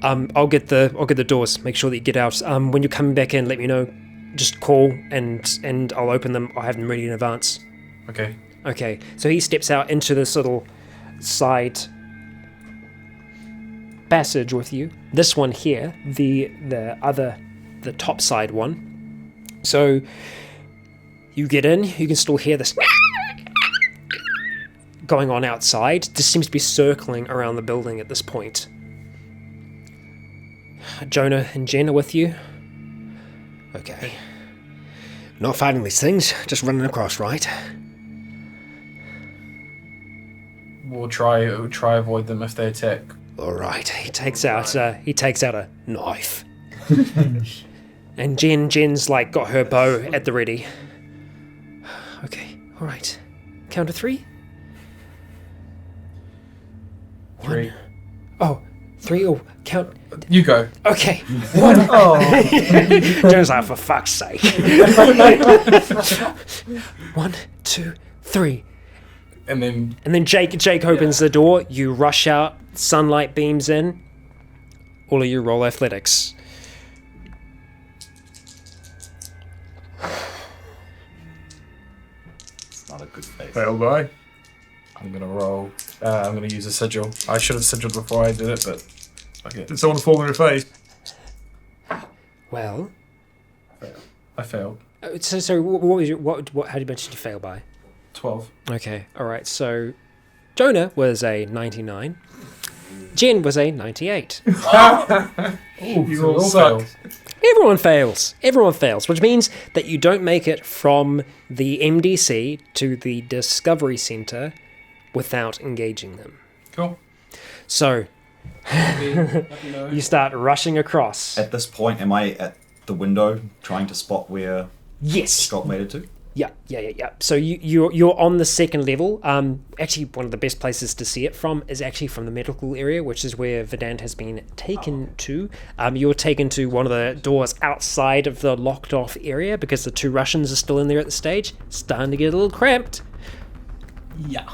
I'll get the doors. Make sure that you get out. When you're coming back in, let me know. Just call and I'll open them. I'll have them ready in advance. Okay. Okay. So he steps out into this little side passage with you. This one here, the top side one. So you get in. You can still hear this going on outside. This seems to be circling around the building at this point. Jonah and Jen are with you. Okay. Not fighting these things, just running across, right? We'll try avoid them if they attack. All right. He takes out a knife. And Jen's like got her bow at the ready. Okay. All right. Count to 3. 3. Oh, 3. Oh, count. You go. Okay. 1. Oh. Jonah's like, for fuck's sake. 1, 2, 3. And then And then Jake opens the door. You rush out. Sunlight beams in. All of you roll athletics. It's not a good face. Failed by. I'm gonna roll. I'm gonna use a sigil. I should have sigiled before I did it, but okay. Did someone fall on your face? Well, I failed. so what was your what? How did you fail by? 12. Okay, all right. So Jonah was a 99. Jen was a 98. You all suck. Everyone fails, which means that you don't make it from the MDC to the Discovery Center without engaging them. Cool. So you start rushing across. At this point, am I at the window trying to spot where Yes. Skulk made it to? Yeah. So you're on the second level. Actually, one of the best places to see it from is actually from the medical area, which is where Verdant has been taken to. You're taken to one of the doors outside of the locked off area because the 2 Russians are still in there at the stage. Starting to get a little cramped. Yeah.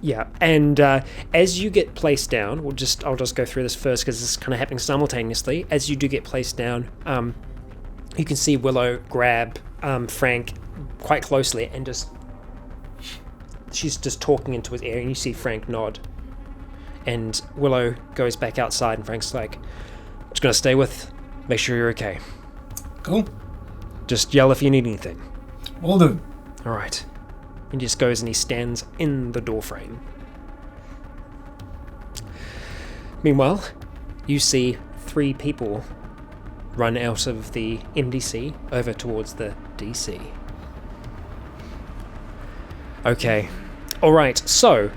Yeah, and as you get placed down, I'll just go through this first because this is kind of happening simultaneously. As you do get placed down, you can see Willow grab Frank quite closely and she's just talking into his ear, and you see Frank nod. And Willow goes back outside, and Frank's like, "Just gonna stay with, make sure you're okay. Cool. Just yell if you need anything." Will do. All right. He just goes and he stands in the doorframe. Meanwhile, you see 3 people run out of the MDC over towards the DC. Okay. Alright, so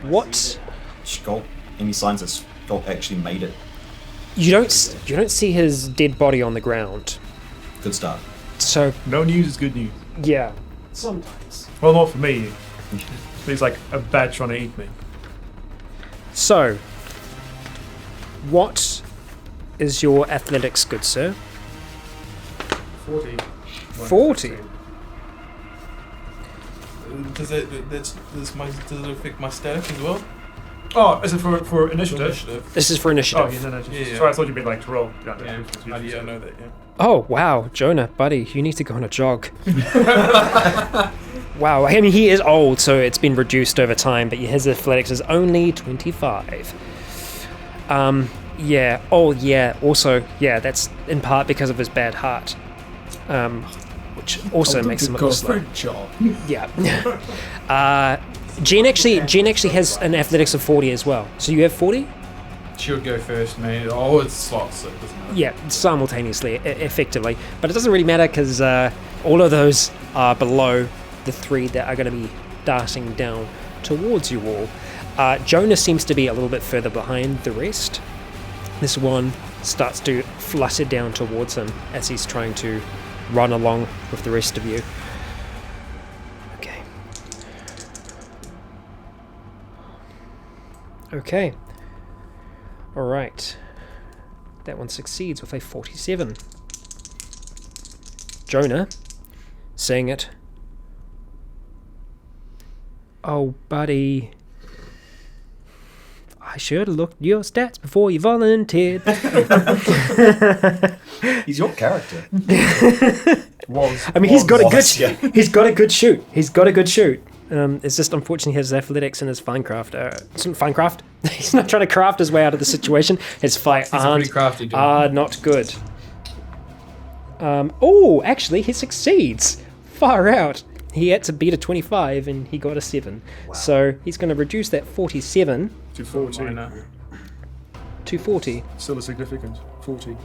what Skulk, any signs that Skulk actually made it? you don't see his dead body on the ground. Good start. So No news is good news. yeah. Sometimes. Well, not for me. He's like a bat trying to eat me. So what is your athletics, good sir? 40. 40. Does it affect my static as well? Oh, is it for initiative? This is for Oh, initiative. yeah, no. Yeah. Sorry, I thought you'd be like to roll. Yeah, I know that, yeah. Oh, wow, Jonah, buddy, you need to go on a jog. Wow, I mean, he is old, so it's been reduced over time, but his athletics is only 25. Yeah, oh, yeah, also, yeah, that's in part because of his bad heart, which also makes him a little slow. Yeah. Jen actually has an athletics of 40 as well, so you have 40? She would go first, man. Oh, it's slots, so it doesn't matter. Yeah, simultaneously, effectively. But it doesn't really matter because all of those are below the 3 that are going to be darting down towards you all. Jonah seems to be a little bit further behind the rest. This one starts to flutter down towards him as he's trying to run along with the rest of you. Okay. Alright. That one succeeds with a 47. Jonah, saying it. Oh, buddy. I should have looked at your stats before you volunteered. He's your character. I mean, he's got a good. Yeah. He's got a good shoot. It's just unfortunately his athletics and his finecraft. Finecraft. He's not trying to craft his way out of the situation. His fight are not good. Oh, actually, he succeeds. Far out. He had to beat a 25 and he got a 7. Wow. So he's going to reduce that 47 to 40. To 40. Still a significant 40.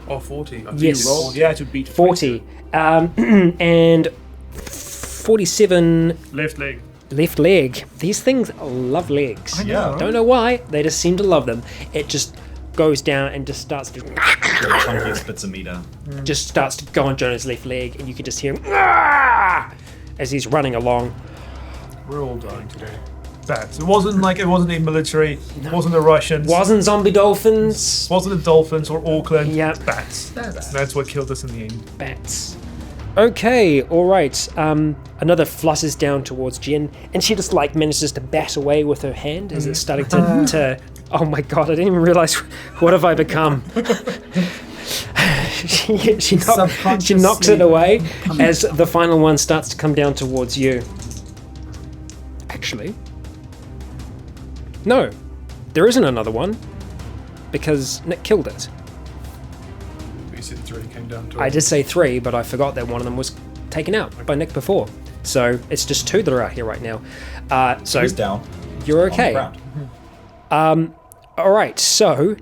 Oh, 40. Yes. You rolled, yeah, to beat 40. And 47 left leg. left leg. These things love legs. I know. Don't know why. They just seem to love them. It just goes down and just starts to Chunkiest bits of meter. just starts to go on Jonah's left leg, and you can just hear him as he's running along. We're all dying today. Bats. It wasn't a military. It wasn't the Russians. Wasn't zombie dolphins. Wasn't the Dolphins or Auckland. Yeah. Bats. That's what killed us in the end. Bats. Okay, alright. Another flutters down towards Jen, and she just manages to bat away with her hand as it's starting to oh my god, I didn't even realise what have I become. she knocks it away as the final one starts to come down towards you. Actually, No, there isn't another one because Nick killed it. You said 3 came down to I did say 3, but I forgot that one of them was taken out by Nick before. So it's just 2 that are out here right now. So He's down. you're on the okay. ground. All right, so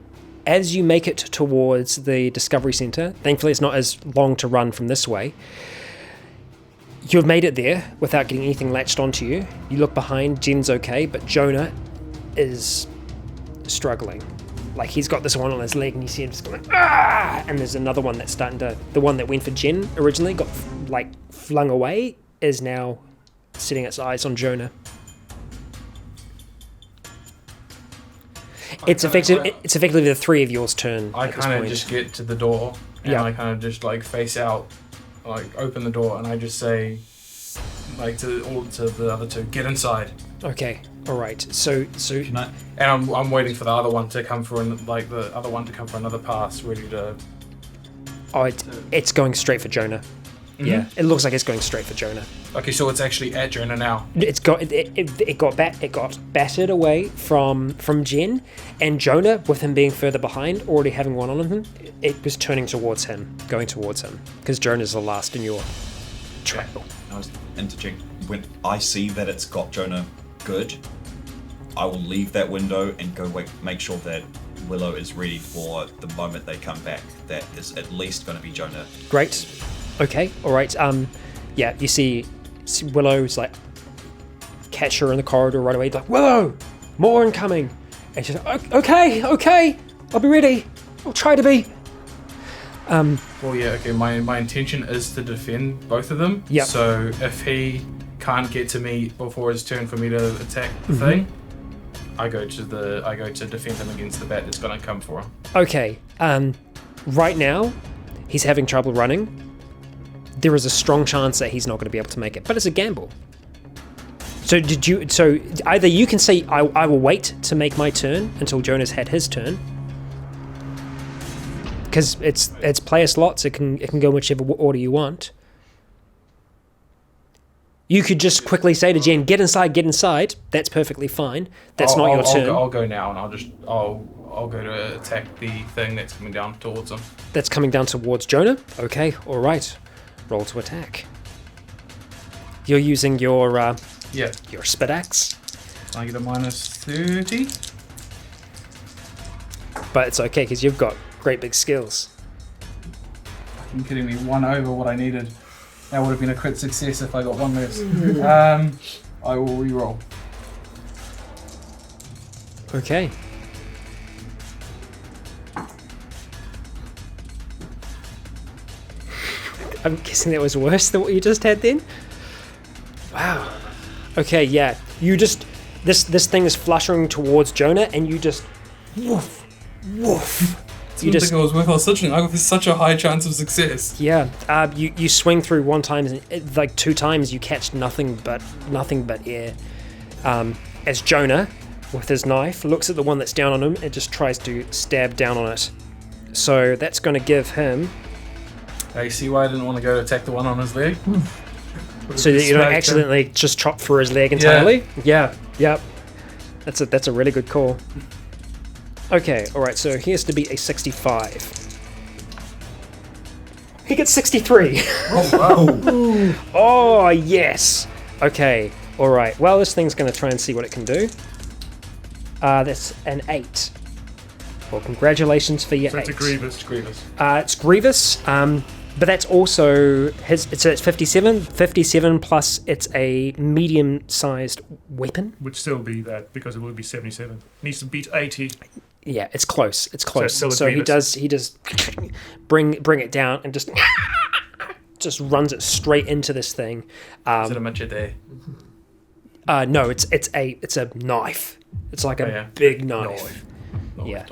as you make it towards the Discovery Center, thankfully it's not as long to run from this way. You've made it there without getting anything latched onto you. You look behind, Jen's okay, but Jonah is struggling. Like, he's got this one on his leg and you see him just going, ah! And there's another one that's starting to, the one that went for Jen originally, got like flung away, is now setting its eyes on Jonah. It's effectively the 3 of yours turn. I at this kind of point. just get to the door and Yeah. I kind of just like face out, like open the door, and I just say, like to the other 2, get inside. Okay, all right. So Can I? And I'm waiting for the other one to come for another pass, ready to. oh, it's going straight for Jonah. Yeah, it looks like it's going straight for Jonah. Okay, so it's actually at Jonah now. It got battered away from Jen, and Jonah, with him being further behind, already having one on him, it was turning towards him, going towards him, because Jonah's the last in your trail. I was interjecting. When I see that it's got Jonah good, I will leave that window and go make sure that Willow is ready for the moment they come back. That is at least going to be Jonah. Great. Okay. All right. Yeah. You see Willow's like catch her in the corridor right away. Like, Willow, more incoming. And she's like, okay. I'll be ready. I'll try to be. Well, yeah, okay. My intention is to defend both of them. Yep. So if he can't get to me before his turn for me to attack the thing, I go to defend him against the bat that's gonna come for him. Okay. Right now, he's having trouble running. There is a strong chance that he's not going to be able to make it, but it's a gamble. So either you can say, I will wait to make my turn until Jonah's had his turn, because it's player slots. It can go whichever order you want. You could just quickly say to Jen, get inside. That's perfectly fine. That's not your turn. I'll go now, and I'll go to attack the thing that's coming down towards him. That's coming down towards Jonah. Okay, all right. Roll to attack. You're using your spit axe, I get a minus 30. but it's okay because you've got great big skills. You're kidding me? 1 over what I needed. That would have been a crit success if I got 1 less. I will re-roll. Okay. I'm guessing that was worse than what you just had then? Wow. Okay, yeah. You just... This thing is fluttering towards Jonah, and you just... Woof. Woof. I didn't think it was worthwhile switching. I got such a high chance of success. Yeah. You swing through 1 time, and like 2 times you catch nothing but air. As Jonah, with his knife, looks at the one that's down on him and just tries to stab down on it. So that's going to give him... You see why I didn't want to go to attack the one on his leg? So that you don't accidentally just chop through his leg entirely? Yeah. Yep. That's a really good call. Okay, alright, so he has to beat a 65. He gets 63! Oh, wow. Oh, yes! Okay, alright. Well, this thing's going to try and see what it can do. That's an 8. Well, congratulations for your 8. It's a Grievous. It's Grievous, but that's also it's 57. 57 plus it's a medium-sized weapon. Would still be that because it would be 77. Needs to beat 80. Yeah, it's close. It's close. still a So he Grievous. does bring it down and just runs it straight into this thing. Is it a machete? No, it's a knife. It's like a big knife. Yeah.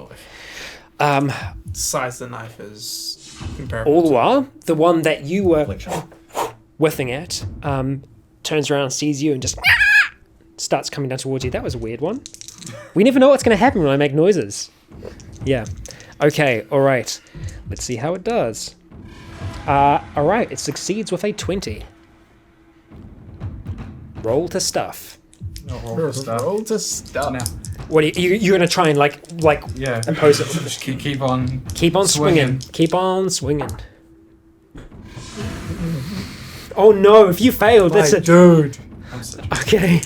Size of the knife is comparable. All the while, the one that you were Flexion. whiffing at turns around, sees you, and just starts coming down towards you. That was a weird one. We never know what's going to happen when I make noises. Yeah. Okay, alright. Let's see how it does. Alright, it succeeds with a 20. Roll to stuff. I'll roll for stuff. Roll to stuff. Now, What are you're gonna try and like yeah. impose it? Just keep on. Keep on swinging. Keep on swinging. Oh no! If you failed, that's it. Dude. I'm so- Okay.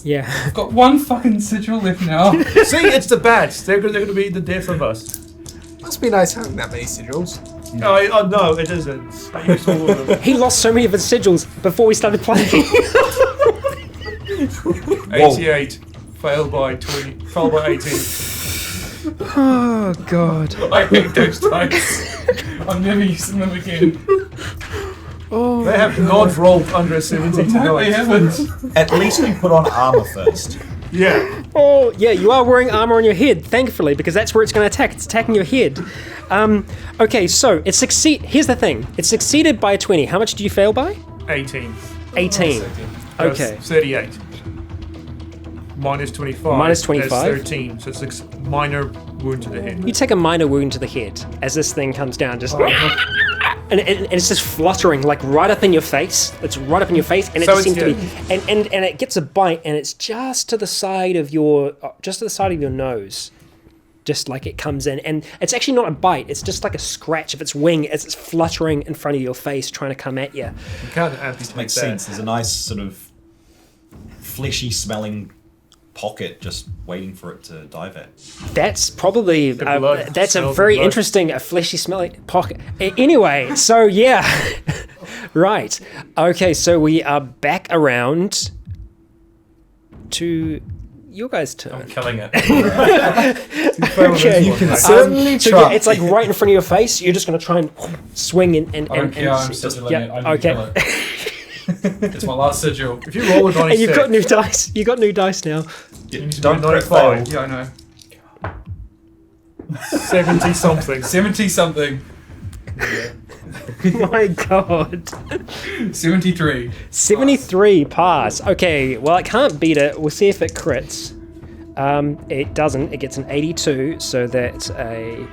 Yeah. I've got one fucking sigil left now. See, it's the bats. They're going to be the death of us. Must be nice having that many sigils. No, no, it isn't. I used all of them. He lost so many of his sigils before we started playing. 88. Failed by 20. Failed by 18. Oh god. I hate those dice. I'm never using them again. Oh. They have not rolled under a 70 No, they tonight. haven't. At least we put on armor first. Yeah. Oh yeah, you are wearing armor on your head, thankfully, because that's where it's going to attack. It's attacking your head. Okay, so it Here's the thing. It succeeded by a 20. How much did you fail by? 18. 18. That's Okay. 38. Minus 25. Minus 25? That's 13. So it's a minor wound to the head. You take a minor wound to the head as this thing comes down, just and it's just fluttering like right up in your face. It's right up in your face, and it So seems to be, it's- and it gets a bite, and it's just to the side of your nose, just like it comes in, and it's actually not a bite. It's just like a scratch of its wing as it's fluttering in front of your face, trying to come at you. You can't amputate Makes that. sense. There's a nice sort of fleshy smelling pocket just waiting for it to dive at. That's probably The blood that's a smells very of blood. interesting, a fleshy smelling pocket. Anyway, so yeah, right. Okay, so we are back around to your guys' turn. I'm killing it. Okay, You can certainly so try. yeah, it's like right in front of your face. You're just gonna try and swing and I don't care. I'm just- sigiling yeah, it. I'm okay. gonna kill it. It's my last sigil. If you roll with And you've got 96, new dice. You got new dice now. Don't Not crit five. fail. Yeah, I know. 70 something. 70 something. My God. 73. 73 pass. Okay, well, I can't beat it. We'll see if it crits. It doesn't. It gets an 82, so that's a...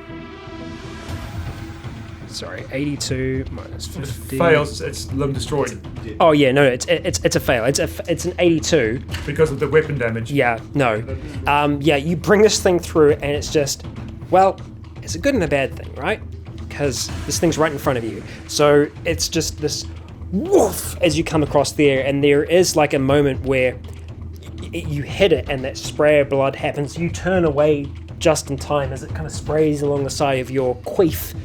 Sorry, 82 minus 50. Fails, it's limb destroyed Oh yeah, no, it's a fail. It's an 82. because of the weapon damage. Yeah, no. Yeah, you bring this thing through, and it's just, well, it's a good and a bad thing, right? Because this thing's right in front of you. So it's just this woof as you come across there, and there is like a moment where you hit it, and that spray of blood happens. You turn away just in time as it kind of sprays along the side of your queef.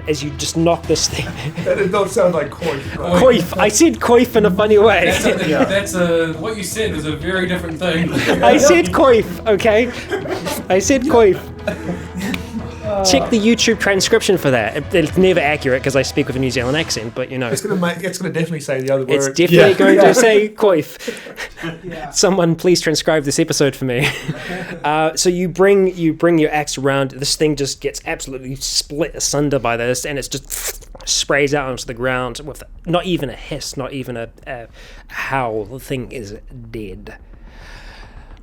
As you just knock this thing. That did not sound like coin. Queef. I said queef in a funny way. That's what you said is a very different thing. I said queef, okay? I said queef. Check the YouTube transcription for that. It's never accurate because I speak with a New Zealand accent, but you know. It's gonna definitely say the other word. It's definitely going to say queef. Someone please transcribe this episode for me. So you bring your axe around. This thing just gets absolutely split asunder by this, and it's just sprays out onto the ground with not even a hiss, not even a howl. The thing is dead.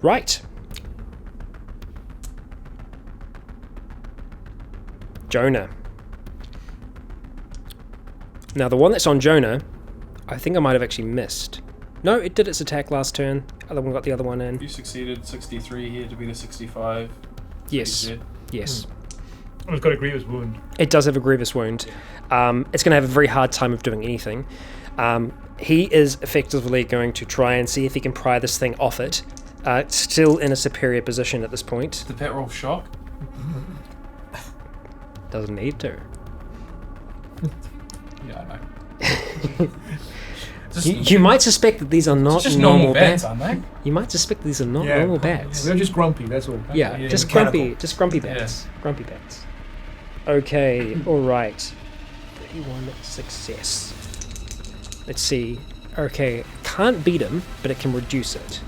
Right. Jonah. Now the one that's on Jonah, I think I might have actually missed. No, it did its attack last turn. Other one got the other one in. You succeeded 63 here to be the 65. Yes. You said. Yes. It's got a grievous wound. It does have a grievous wound. It's going to have a very hard time of doing anything. He is effectively going to try and see if he can pry this thing off it. Still in a superior position at this point. Did that roll shock? Doesn't need to. Yeah, I know. You might suspect that these are not just normal bats, bats. aren't they? You might suspect these are not Yeah. normal bats. They're just grumpy, that's all. Yeah, Yeah, just mechanical. grumpy bats. Grumpy bats. Okay, alright. 31 success. Let's see. Okay, can't beat him, but it can reduce it.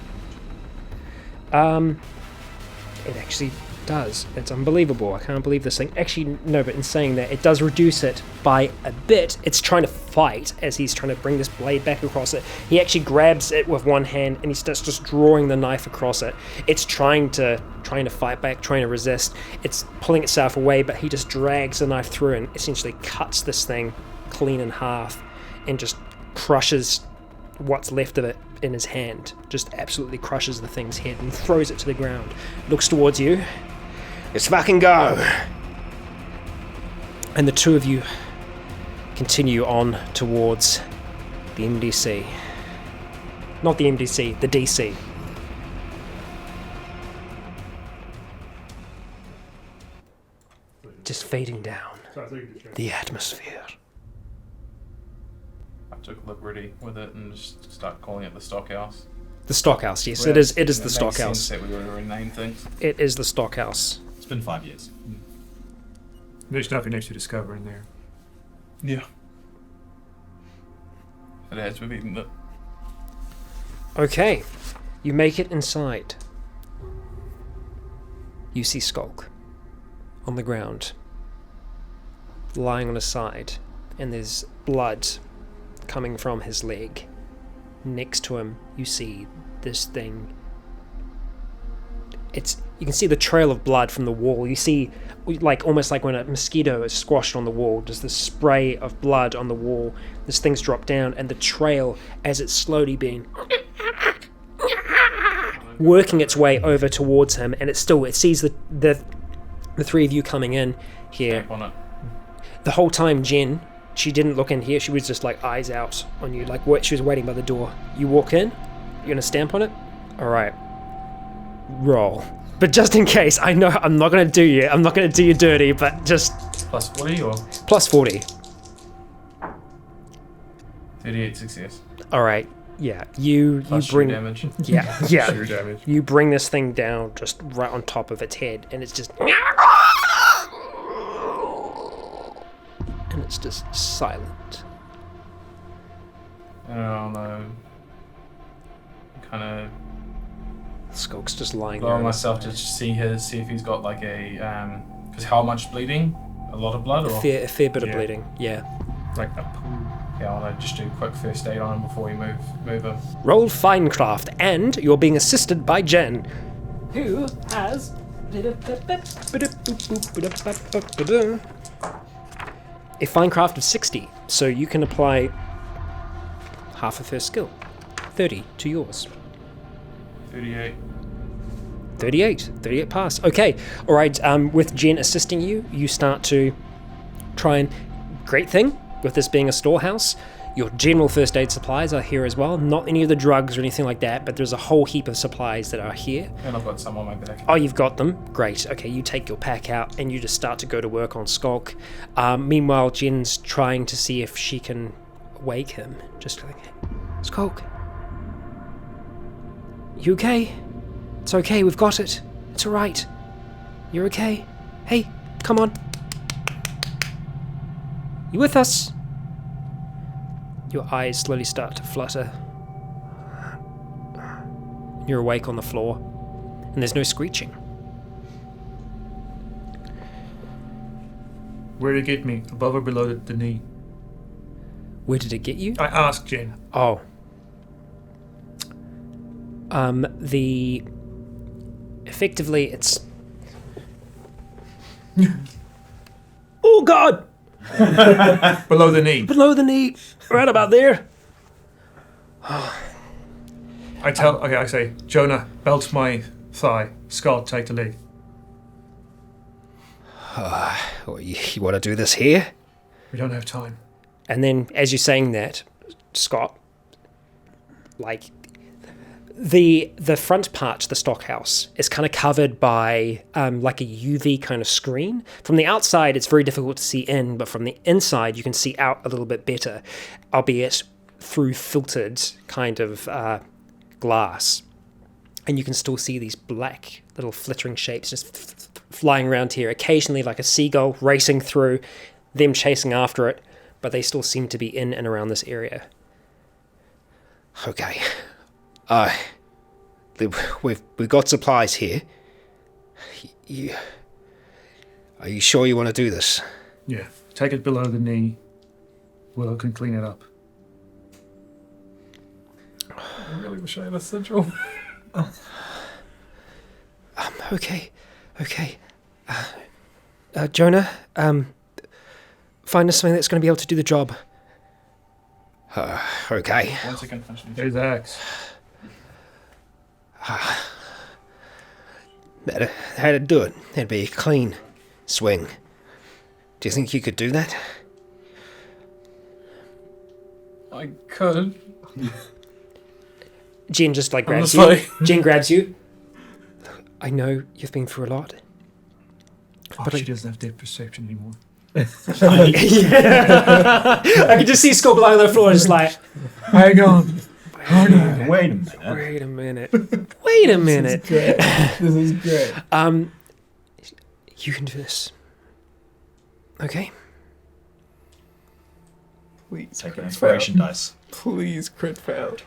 It actually does. It's unbelievable. I can't believe this thing. Actually, no, but in saying that, it does reduce it by a bit. It's trying to fight as he's trying to bring this blade back across it. He actually grabs it with one hand and he starts just drawing the knife across it. It's trying to fight back, trying to resist. It's pulling itself away, but he just drags the knife through and essentially cuts this thing clean in half and just crushes what's left of it in his hand, just absolutely crushes the thing's head and throws it to the ground. Looks towards you. Let's fucking go! And the two of you continue on towards the MDC. Not the MDC, the DC. Just fading down the atmosphere. I took liberty with it and just start calling it the Stockhouse. The Stockhouse, yes, Well, it is the makes Stockhouse. sense that we would rename things. It is the Stockhouse. It's been 5 years. There's nothing else to discover in there. Yeah. It has, we've eaten it. Okay, you make it inside. You see Skulk on the ground, lying on his side, and there's blood coming from his leg. Next to him, you see this thing. You can see the trail of blood from the wall. You see, almost like when a mosquito is squashed on the wall, just this spray of blood on the wall. This thing's dropped down, and the trail, as it's slowly being working its way over towards him, and it sees the three of you coming in here. Stamp on it. The whole time, Jen, she didn't look in here. She was just eyes out on you, she was waiting by the door. You walk in. You're gonna stamp on it. All right. Roll. But just in case, I know I'm not gonna do you. I'm not gonna do you dirty, but just Plus 40 or plus 40. 38 success. All right. Yeah. You Plus bring sheer damage. Yeah. Sheer damage. You bring this thing down just right on top of its head, and it's just silent. I don't know. Kind of Skulk's just lying blow there. on myself to see if he's got because how much bleeding? A lot of blood, or A fair bit of Yeah. bleeding. Yeah. Like a pool. yeah, I want to just do a quick first aid on him before we move him. Roll Finecraft, and you're being assisted by Jen, who has a Finecraft of 60, so you can apply half of her skill. 30 to yours. 38. 38 pass. Okay, all right. With Jen assisting you, you start to try and... Great thing, with this being a storehouse, your general first aid supplies are here as well. Not any of the drugs or anything like that, but there's a whole heap of supplies that are here. And I've got some on my back. Oh, you've got them? Great. Okay, you take your pack out and you just start to go to work on Skulk. Meanwhile, Jen's trying to see if she can wake him. Just like, Skulk, you okay? It's okay, we've got it. It's alright. You're okay? Hey, come on. You with us? Your eyes slowly start to flutter. You're awake on the floor, and there's no screeching. Where did it get me? Above or below the knee? Where did it get you? I asked Jen. Oh. Effectively, it's... Oh, God! Below the knee. Below the knee. Right about there. I say, Jonah, belt my thigh. Scott, take the lead. You want to do this here? We don't have time. And then, as you're saying that, Scott, the front part to the stockhouse is kind of covered by a UV kind of screen. From the outside, it's very difficult to see in, but from the inside, you can see out a little bit better, albeit through filtered kind of glass. And you can still see these black little flittering shapes just flying around here, occasionally like a seagull racing through, them chasing after it, but they still seem to be in and around this area. Okay. We've got supplies here. Are you sure you want to do this? Yeah. Take it below the knee. Willow can clean it up. I really wish I had a sigil. Okay. Jonah, find us something that's going to be able to do the job. Okay. 1 second, finish. There's the axe. How to do it? That'd be a clean swing. Do you think you could do that? I could. Jen just like grabs I'm you. just Jen grabs you. I know you've been through a lot. But she doesn't have depth perception anymore. I can just see Skulk lying on the floor, just like, Hang on. Wait a minute. wait a minute. Wait a minute. This is great. You can do this. Okay. Please, Take an crit inspiration fail. dice. Please, crit fail.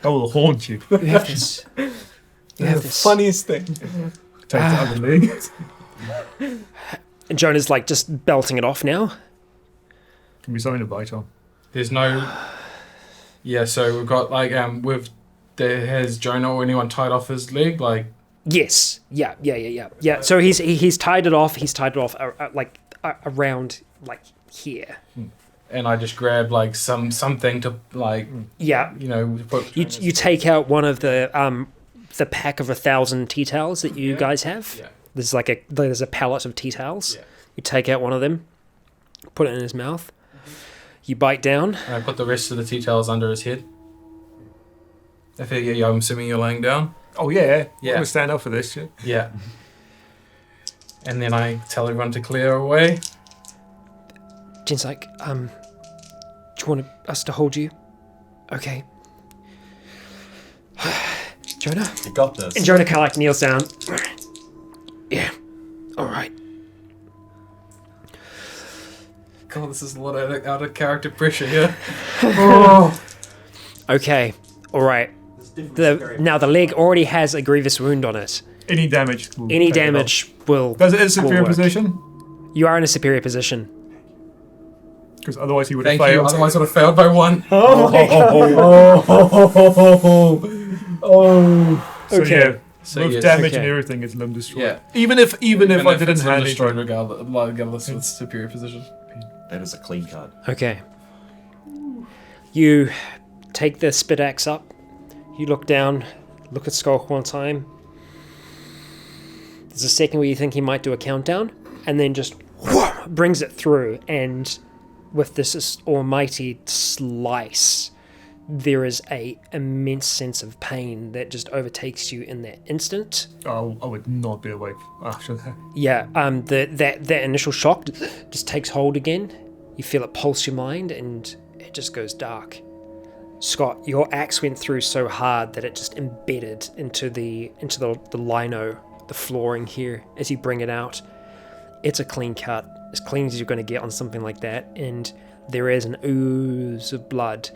I will haunt you. You have this. You have The this. funniest thing. Take the other leg. And Jonah's like just belting it off now. Can be something to bite on. There's no. Yeah, so we've got like has Jonah or anyone tied off his leg? Like, Yes. Yeah. So he's tied it off. He's tied it off around like here. and I just grab like something to like Yeah. put. You take out one of the pack of 1,000 tea towels that you guys have. Yeah. There's a pallet of tea towels. Yeah. You take out one of them, put it in his mouth. You bite down. And I put the rest of the tea towels under his head. I'm assuming you're laying down. Oh yeah. Yeah. I'm gonna stand up for this shit. Yeah. And then I tell everyone to clear away. Jen's like, do you want us to hold you? Okay. Jonah? You got this. And Jonah kind of like kneels down. Yeah. All right. God, this is a lot of out of character pressure here. Okay. All right. Now the leg already has a grievous wound on it. Any damage. will Any take it damage will. off. Does it in superior work. position? You are in a superior position. Because otherwise he would have Thank you. failed. Otherwise, I would have failed by one. So Okay. yeah. So With yes. damage Okay. and everything, it's limb destroyed. Yeah. Even if I didn't it's have destroyed it. regardless with superior position. That is a clean card. Okay. You take the spit axe up. You look down. Look at Skulk one time. There's a second where you think he might do a countdown, and then just brings it through, and with this almighty slice, there is a immense sense of pain that just overtakes you in that instant. I would not be awake after that. Yeah, that initial shock just takes hold again. You feel it pulse your mind, and it just goes dark. Scott, your axe went through so hard that it just embedded into the lino, the flooring here, as you bring it out. It's a clean cut, as clean as you're going to get on something like that, and there is an ooze of blood.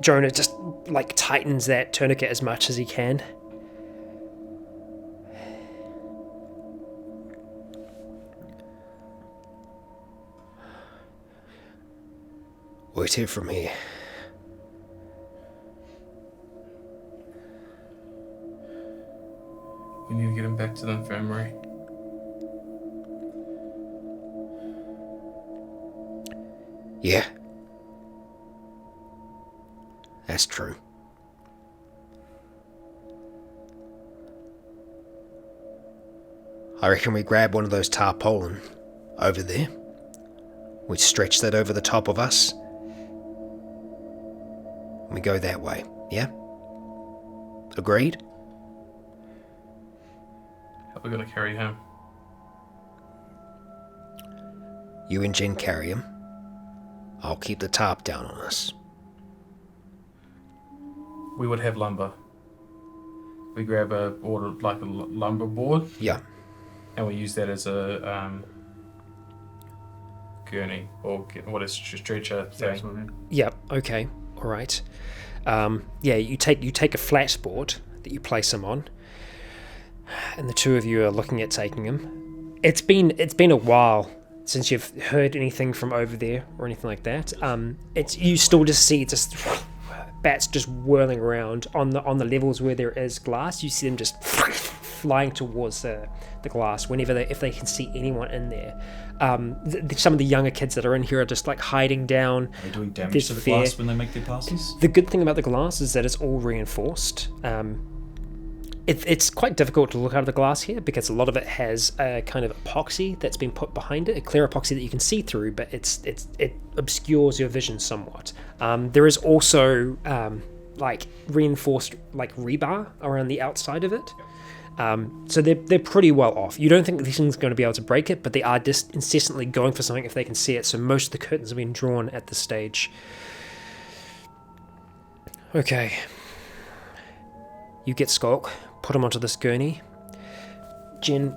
Jonah just like tightens that tourniquet as much as he can. Wait here for me. We need to get him back to the infirmary. Yeah. That's true. I reckon we grab one of those tarpaulin over there. We stretch that over the top of us. And we go that way, yeah? Agreed? How are we gonna carry him? You and Jen carry him. I'll keep the tarp down on us. We would have lumber. We grab a lumber board Yeah. and we use that as a gurney or what is stretcher That's thing. what I mean. Yeah, okay. Alright. Yeah, you take a flat board that you place him on, and the two of you are looking at taking him. It's been a while since you've heard anything from over there or anything like that. You still just see bats just whirling around on the levels where there is glass. You see them just flying towards the glass if they can see anyone in there. Some of the younger kids that are in here are just like hiding down. Are they doing damage There's to the fear. glass when they make their passes? The good thing about the glass is that it's all reinforced. It's quite difficult to look out of the glass here because a lot of it has a kind of epoxy that's been put behind it, a clear epoxy that you can see through, but it obscures your vision somewhat. There is also like reinforced like rebar around the outside of it. So they're pretty well off. You don't think these things are going to be able to break it, but they are just incessantly going for something if they can see it. So most of the curtains have been drawn at this stage. Okay. You get Skulk, put him onto this gurney. Jen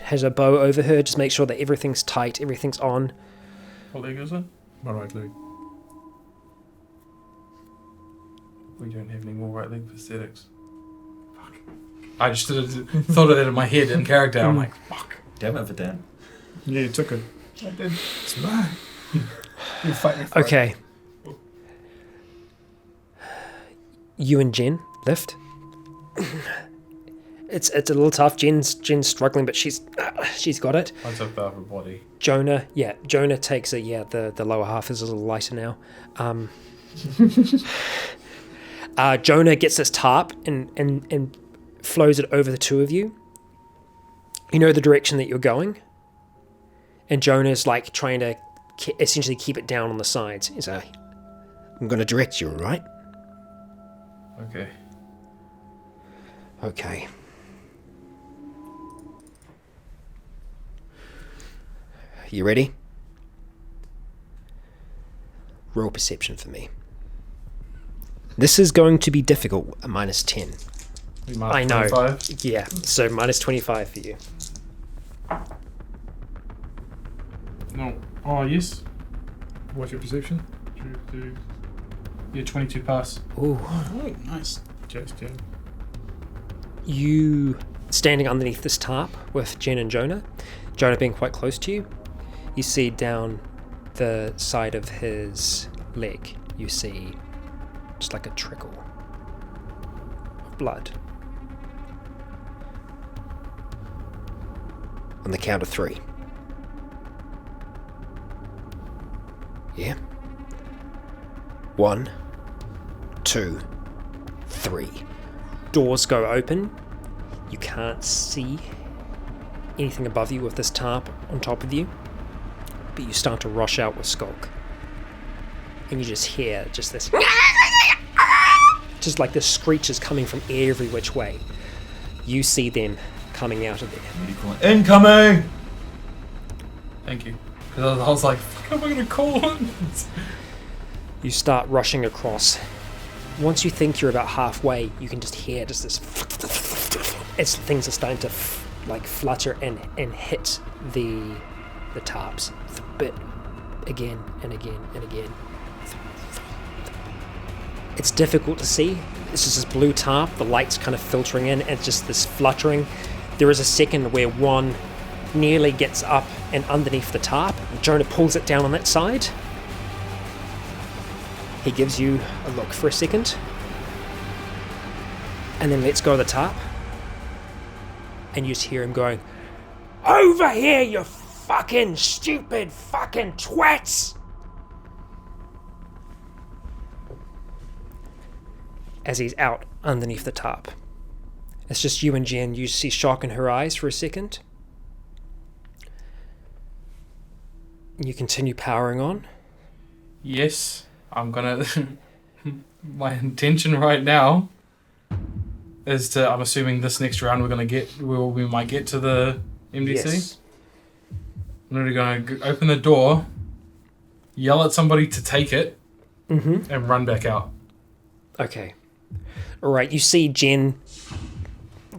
has a bow over her, just make sure that everything's tight, everything's on. What leg is it? My right leg. We don't have any more right leg prosthetics. Fuck. I just thought of that in my head in character. I'm like, fuck. Damn it, Vidan. Yeah, you took it. I did. It's mine. You fight me for it. Okay. You and Jen lift. It's a little tough. Jen's struggling, but she's got it. I took the upper body. Jonah takes it. Yeah, the lower half is a little lighter now. Jonah gets this tarp and flows it over the two of you. You know the direction that you're going, and Jonah's like trying to essentially keep it down on the sides. He's like, "I'm going to direct you, all right?" Okay. Okay. You ready? Roll perception for me. This is going to be difficult, a -10. I know. 25. Yeah, so -25 for you. No. Oh, yes. What's your perception? Yeah, 22 pass. Ooh. Oh, nice. Just Jen. You standing underneath this tarp with Jen and Jonah being quite close to you, you see down the side of his leg, you see just like a trickle of blood. On the count of 3. Yeah? 1, 2, 3. Doors go open. You can't see anything above you with this tarp on top of you, but you start to rush out with Skulk. And you just hear just this, just like the screeches coming from every which way. You see them coming out of there. Incoming! Thank you. Because I was like, fuck, am I going to call him? You start rushing across. Once you think you're about halfway, you can just hear just this, as things are starting to like flutter and hit the tarps a bit again and again and again. It's difficult to see. It's just this blue tarp, the light's kind of filtering in, and just this fluttering. There is a second where one nearly gets up and underneath the tarp. Jonah pulls it down on that side. He gives you a look for a second, and then lets go of the tarp. And you just hear him going, "Over here, you fucking stupid fucking twats!" As he's out underneath the tarp. It's just you and Jen. You see shock in her eyes for a second. You continue powering on. Yes, I'm gonna. My intention right now is to. I'm assuming this next round we might get to the MDC. Yes. I'm literally gonna open the door, yell at somebody to take it, and run back out. Okay. Alright, you see Jen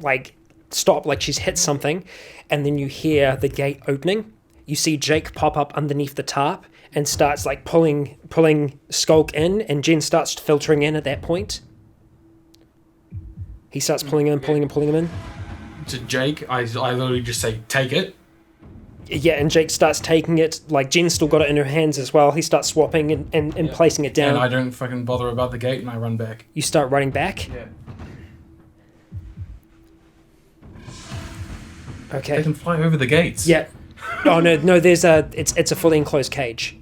like stop, like she's hit something, and then you hear the gate opening. You see Jake pop up underneath the tarp and starts like pulling Skulk in, and Jen starts filtering in at that point. He starts pulling him in. To Jake, I literally just say, take it. Yeah, and Jake starts taking it, like Jen's still got it in her hands as well. He starts swapping and placing it down. And I don't fucking bother about the gate, and I run back. You start running back? Yeah. Okay. They can fly over the gates. Yeah. Oh no, there's it's a fully enclosed cage.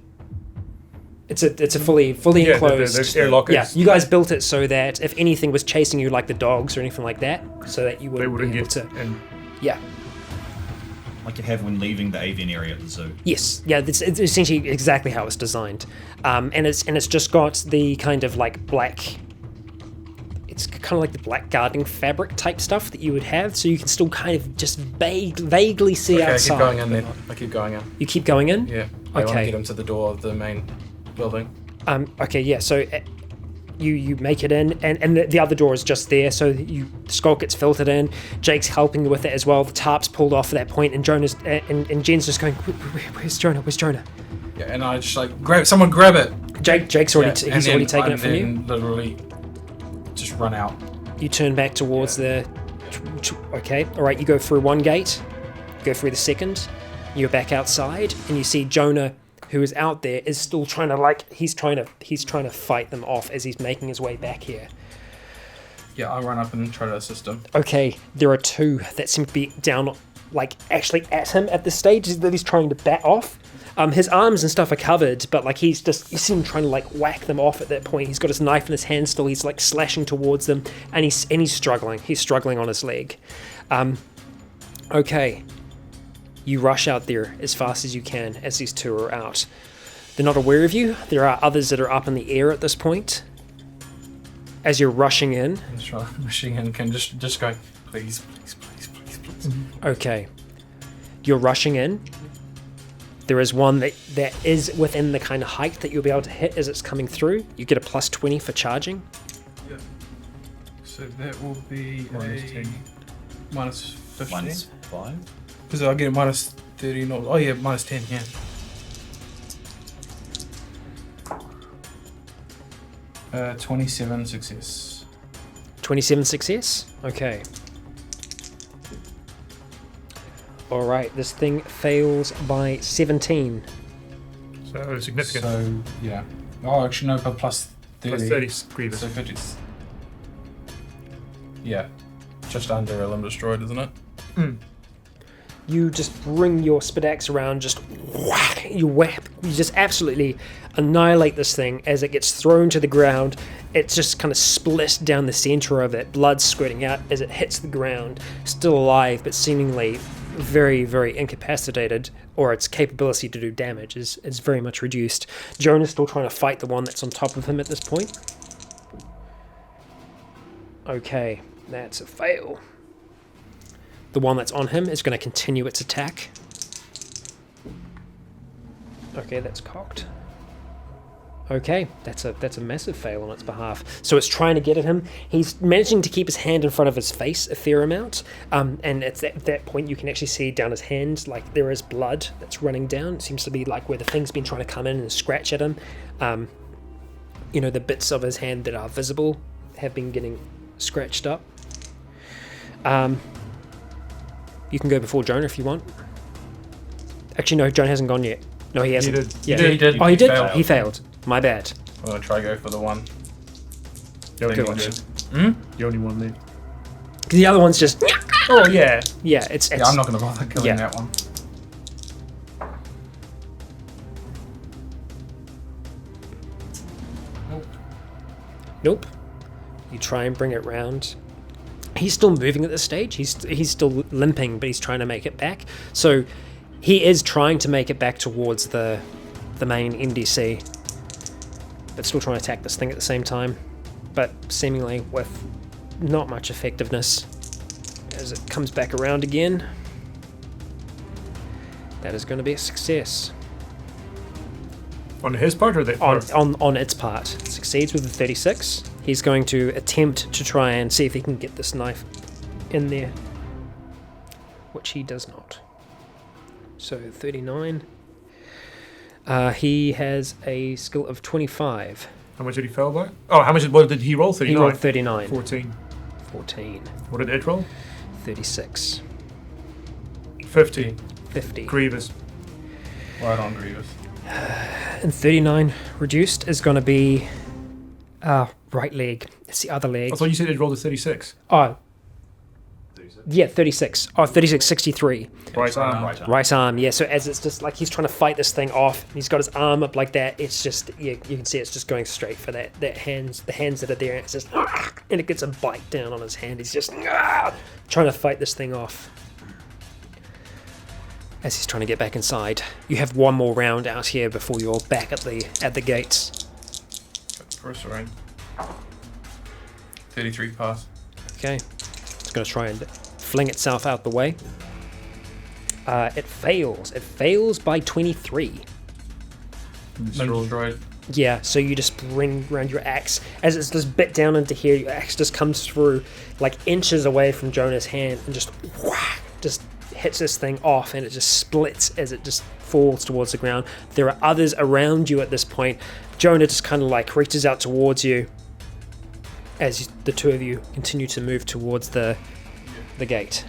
It's a fully Yeah, enclosed. the airlock Yeah, is. you guys built it so that if anything was chasing you, like the dogs or anything like that, so that you They wouldn't be wouldn't able get to. in. Yeah. Like you have when leaving the avian area at the zoo. Yes. Yeah. It's essentially exactly how it's designed, and it's just got the kind of like black. It's kind of like the black gardening fabric type stuff that you would have, so you can still kind of just vaguely see Okay, outside. I keep going in then. I keep going in. You keep going in. Yeah. I want to Okay. get him to the door of the main building. Okay. Yeah. So. You make it in, and the other door is just there, so Skulk gets filtered in. Jake's helping you with it as well. The tarp's pulled off at that point, and Jonah's and Jen's just going, "Where's Jonah? Where's Jonah?" Yeah, and I just like someone grab it. Jake's already Yeah, he's and already then taken it from you. Literally, just run out. You turn back towards the. Okay, all right. You go through one gate, go through the second. You're back outside, and you see Jonah, who is out there, is still trying to he's trying to fight them off as he's making his way back here. Yeah, I run up and try to assist him. Okay, there are two that seem to be down, actually at him at this stage that he's trying to bat off. His arms and stuff are covered, but you see him trying to whack them off at that point. He's got his knife in his hand still. He's slashing towards them, and he's struggling. He's struggling on his leg. Okay. You rush out there as fast as you can as these two are out. They're not aware of you. There are others that are up in the air at this point. As you're rushing in. I'm just rushing in. Can just go, please. Okay. You're rushing in. There is one that is within the kind of height that you'll be able to hit as it's coming through. You get a plus 20 for charging. Yeah. So that will be Minus a 10. minus 15. Minus 5? Because I get a minus 30. No, oh yeah, minus 10. Yeah. 27 success. 27 success? Okay. Alright, this thing fails by 17. So significant. So yeah. Oh, actually no, but plus 30. Plus 30 grievous. So 50. Yeah. Just under a limb destroyed, isn't it? You just bring your spadax around, just whack, you just absolutely annihilate this thing as it gets thrown to the ground. It's just kind of split down the center of it, blood squirting out as it hits the ground, still alive, but seemingly very, very incapacitated, or its capability to do damage is very much reduced. Jonah's still trying to fight the one that's on top of him at this point. Okay, that's a fail. The one that's on him is going to continue its attack. Okay, that's cocked. Okay, that's a massive fail on its behalf. So it's trying to get at him. He's managing to keep his hand in front of his face a fair amount. And at that point, you can actually see down his hand, there is blood that's running down. It seems to be where the thing's been trying to come in and scratch at him. The bits of his hand that are visible have been getting scratched up. You can go before Jonah if you want. Actually, no, Jonah hasn't gone yet. No, he hasn't. He did. Yeah. He did. Oh, he did? failed. He failed. My bad. I'm gonna try go for the one. The only Good one one. there. The only one there. The other one's just... Oh, yeah. Yeah, it's Yeah, I'm not gonna bother killing yeah. that one. Nope. You try and bring it round. He's still moving at this stage. He's still limping, but he's trying to make it back. So he is trying to make it back towards the main NDC, but still trying to attack this thing at the same time, but seemingly with not much effectiveness. As it comes back around again, that is going to be a success. On his part or their part? On its part. Succeeds with a 36. He's going to attempt to try and see if he can get this knife in there, which he does not. So 39. He has a skill of 25. How much did he fail by? Oh, what did he roll? 39? He rolled 39. 14. 14. What did it roll? 36. 50. 50. Grievous. Right on Grievous. And 39 reduced is going to be right leg. It's the other leg. I thought you said it rolled a 36. Oh, Yeah, 36. Oh, 36, 63. Right arm. Right arm. Right arm, yeah. So as it's just like he's trying to fight this thing off, and he's got his arm up like that. It's just, yeah, you can see it's just going straight for the hands that are there. And it's just, and it gets a bite down on his hand. He's just trying to fight this thing off. As he's trying to get back inside, you have one more round out here before you're back at the gates. First round. 33 pass. Okay, it's going to try and fling itself out the way. It fails. It fails by 23. Destroyed. Yeah, so you just bring around your axe. As it's just bit down into here, your axe just comes through like inches away from Jonah's hand and just whack, just hits this thing off, and it just splits as it just falls towards the ground. There are others around you at this point. Jonah just kind of like reaches out towards you as the two of you continue to move towards the gate.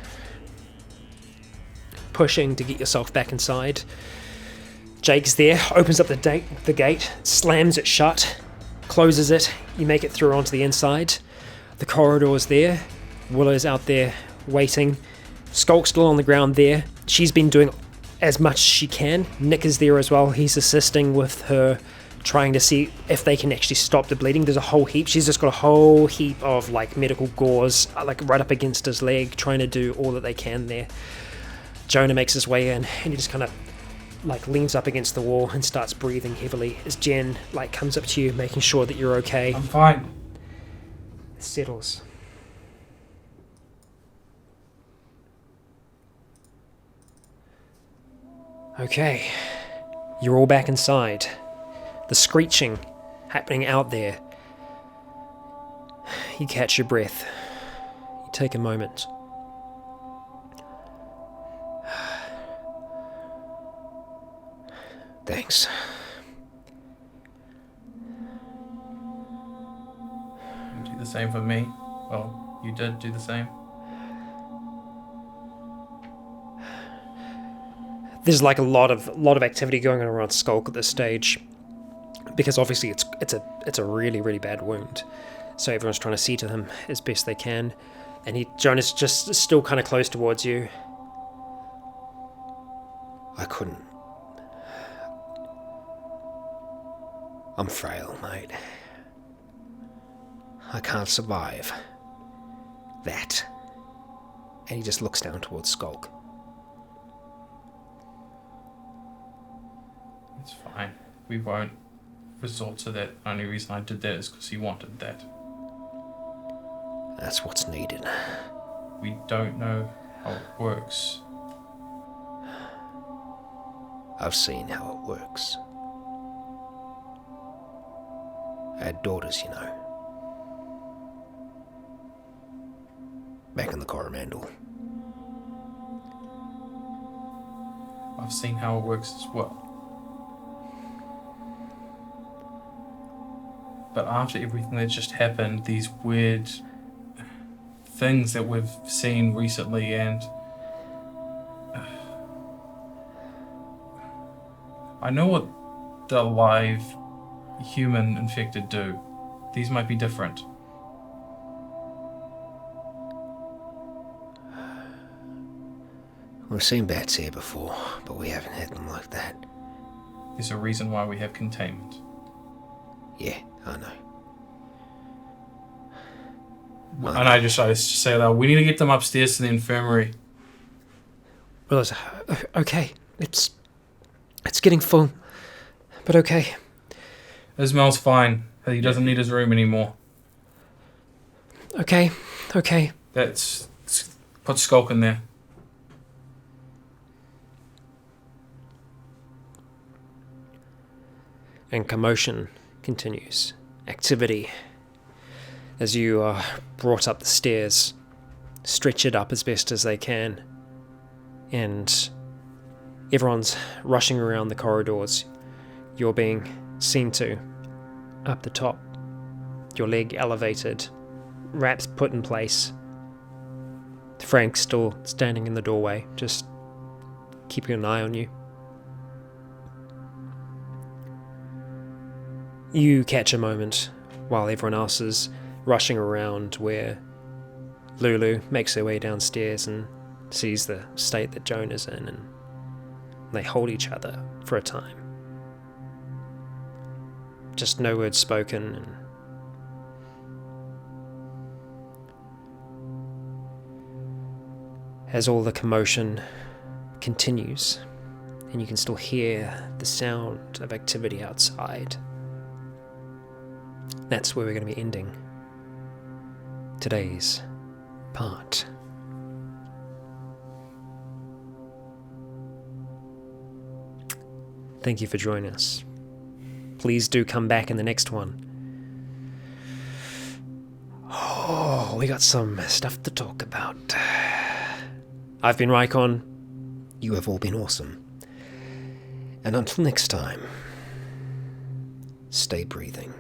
Pushing to get yourself back inside. Jake's there, opens up the gate, slams it shut, closes it. You make it through onto the inside. The corridor's there. Willow's out there waiting. Skulk's still on the ground there. She's been doing as much as she can. Nick is there as well. He's assisting with her, trying to see if they can actually stop the bleeding. There's a whole heap. She's just got a whole heap of like medical gauze, like right up against his leg, trying to do all that they can there. Jonah makes his way in, and he just kind of like leans up against the wall and starts breathing heavily as Jen like comes up to you, making sure that you're okay. I'm fine. It settles. Okay, you're all back inside. The screeching happening out there. You catch your breath. You take a moment. Thanks. You do the same for me. Well, you did do the same. There's like a lot of activity going on around Skulk at this stage, because obviously it's a really, really bad wound. So everyone's trying to see to him as best they can, and Jonah's just still kind of close towards you. I couldn't. I'm frail, mate. I can't survive that. And he just looks down towards Skulk. It's fine. We won't resort to that. Only reason I did that is because he wanted that. That's what's needed. We don't know how it works. I've seen how it works. I had daughters, you know. Back in the Coromandel. I've seen how it works as well. But after everything that just happened, these weird things that we've seen recently, and I know what the live human infected do. These might be different. We've seen bats here before, but we haven't had them like that. There's a reason why we have containment. Yeah, I know. And I just say that we need to get them upstairs to the infirmary. Well, okay. It's getting full, but okay. Ismail's fine. He doesn't need his room anymore. Okay. Put Skulk in there. And commotion continues. Activity. As you are brought up the stairs, stretch it up as best as they can, and everyone's rushing around the corridors. You're being seen to up the top, your leg elevated, wraps put in place. Frank's still standing in the doorway, just keeping an eye on you. You catch a moment while everyone else is rushing around where Lulu makes her way downstairs and sees the state that Jonah's in, and they hold each other for a time. Just no words spoken, and as all the commotion continues, and you can still hear the sound of activity outside, that's where we're going to be ending today's part. Thank you for joining us. Please do come back in the next one. Oh, we got some stuff to talk about. I've been Rycon. You have all been awesome. And until next time, stay breathing.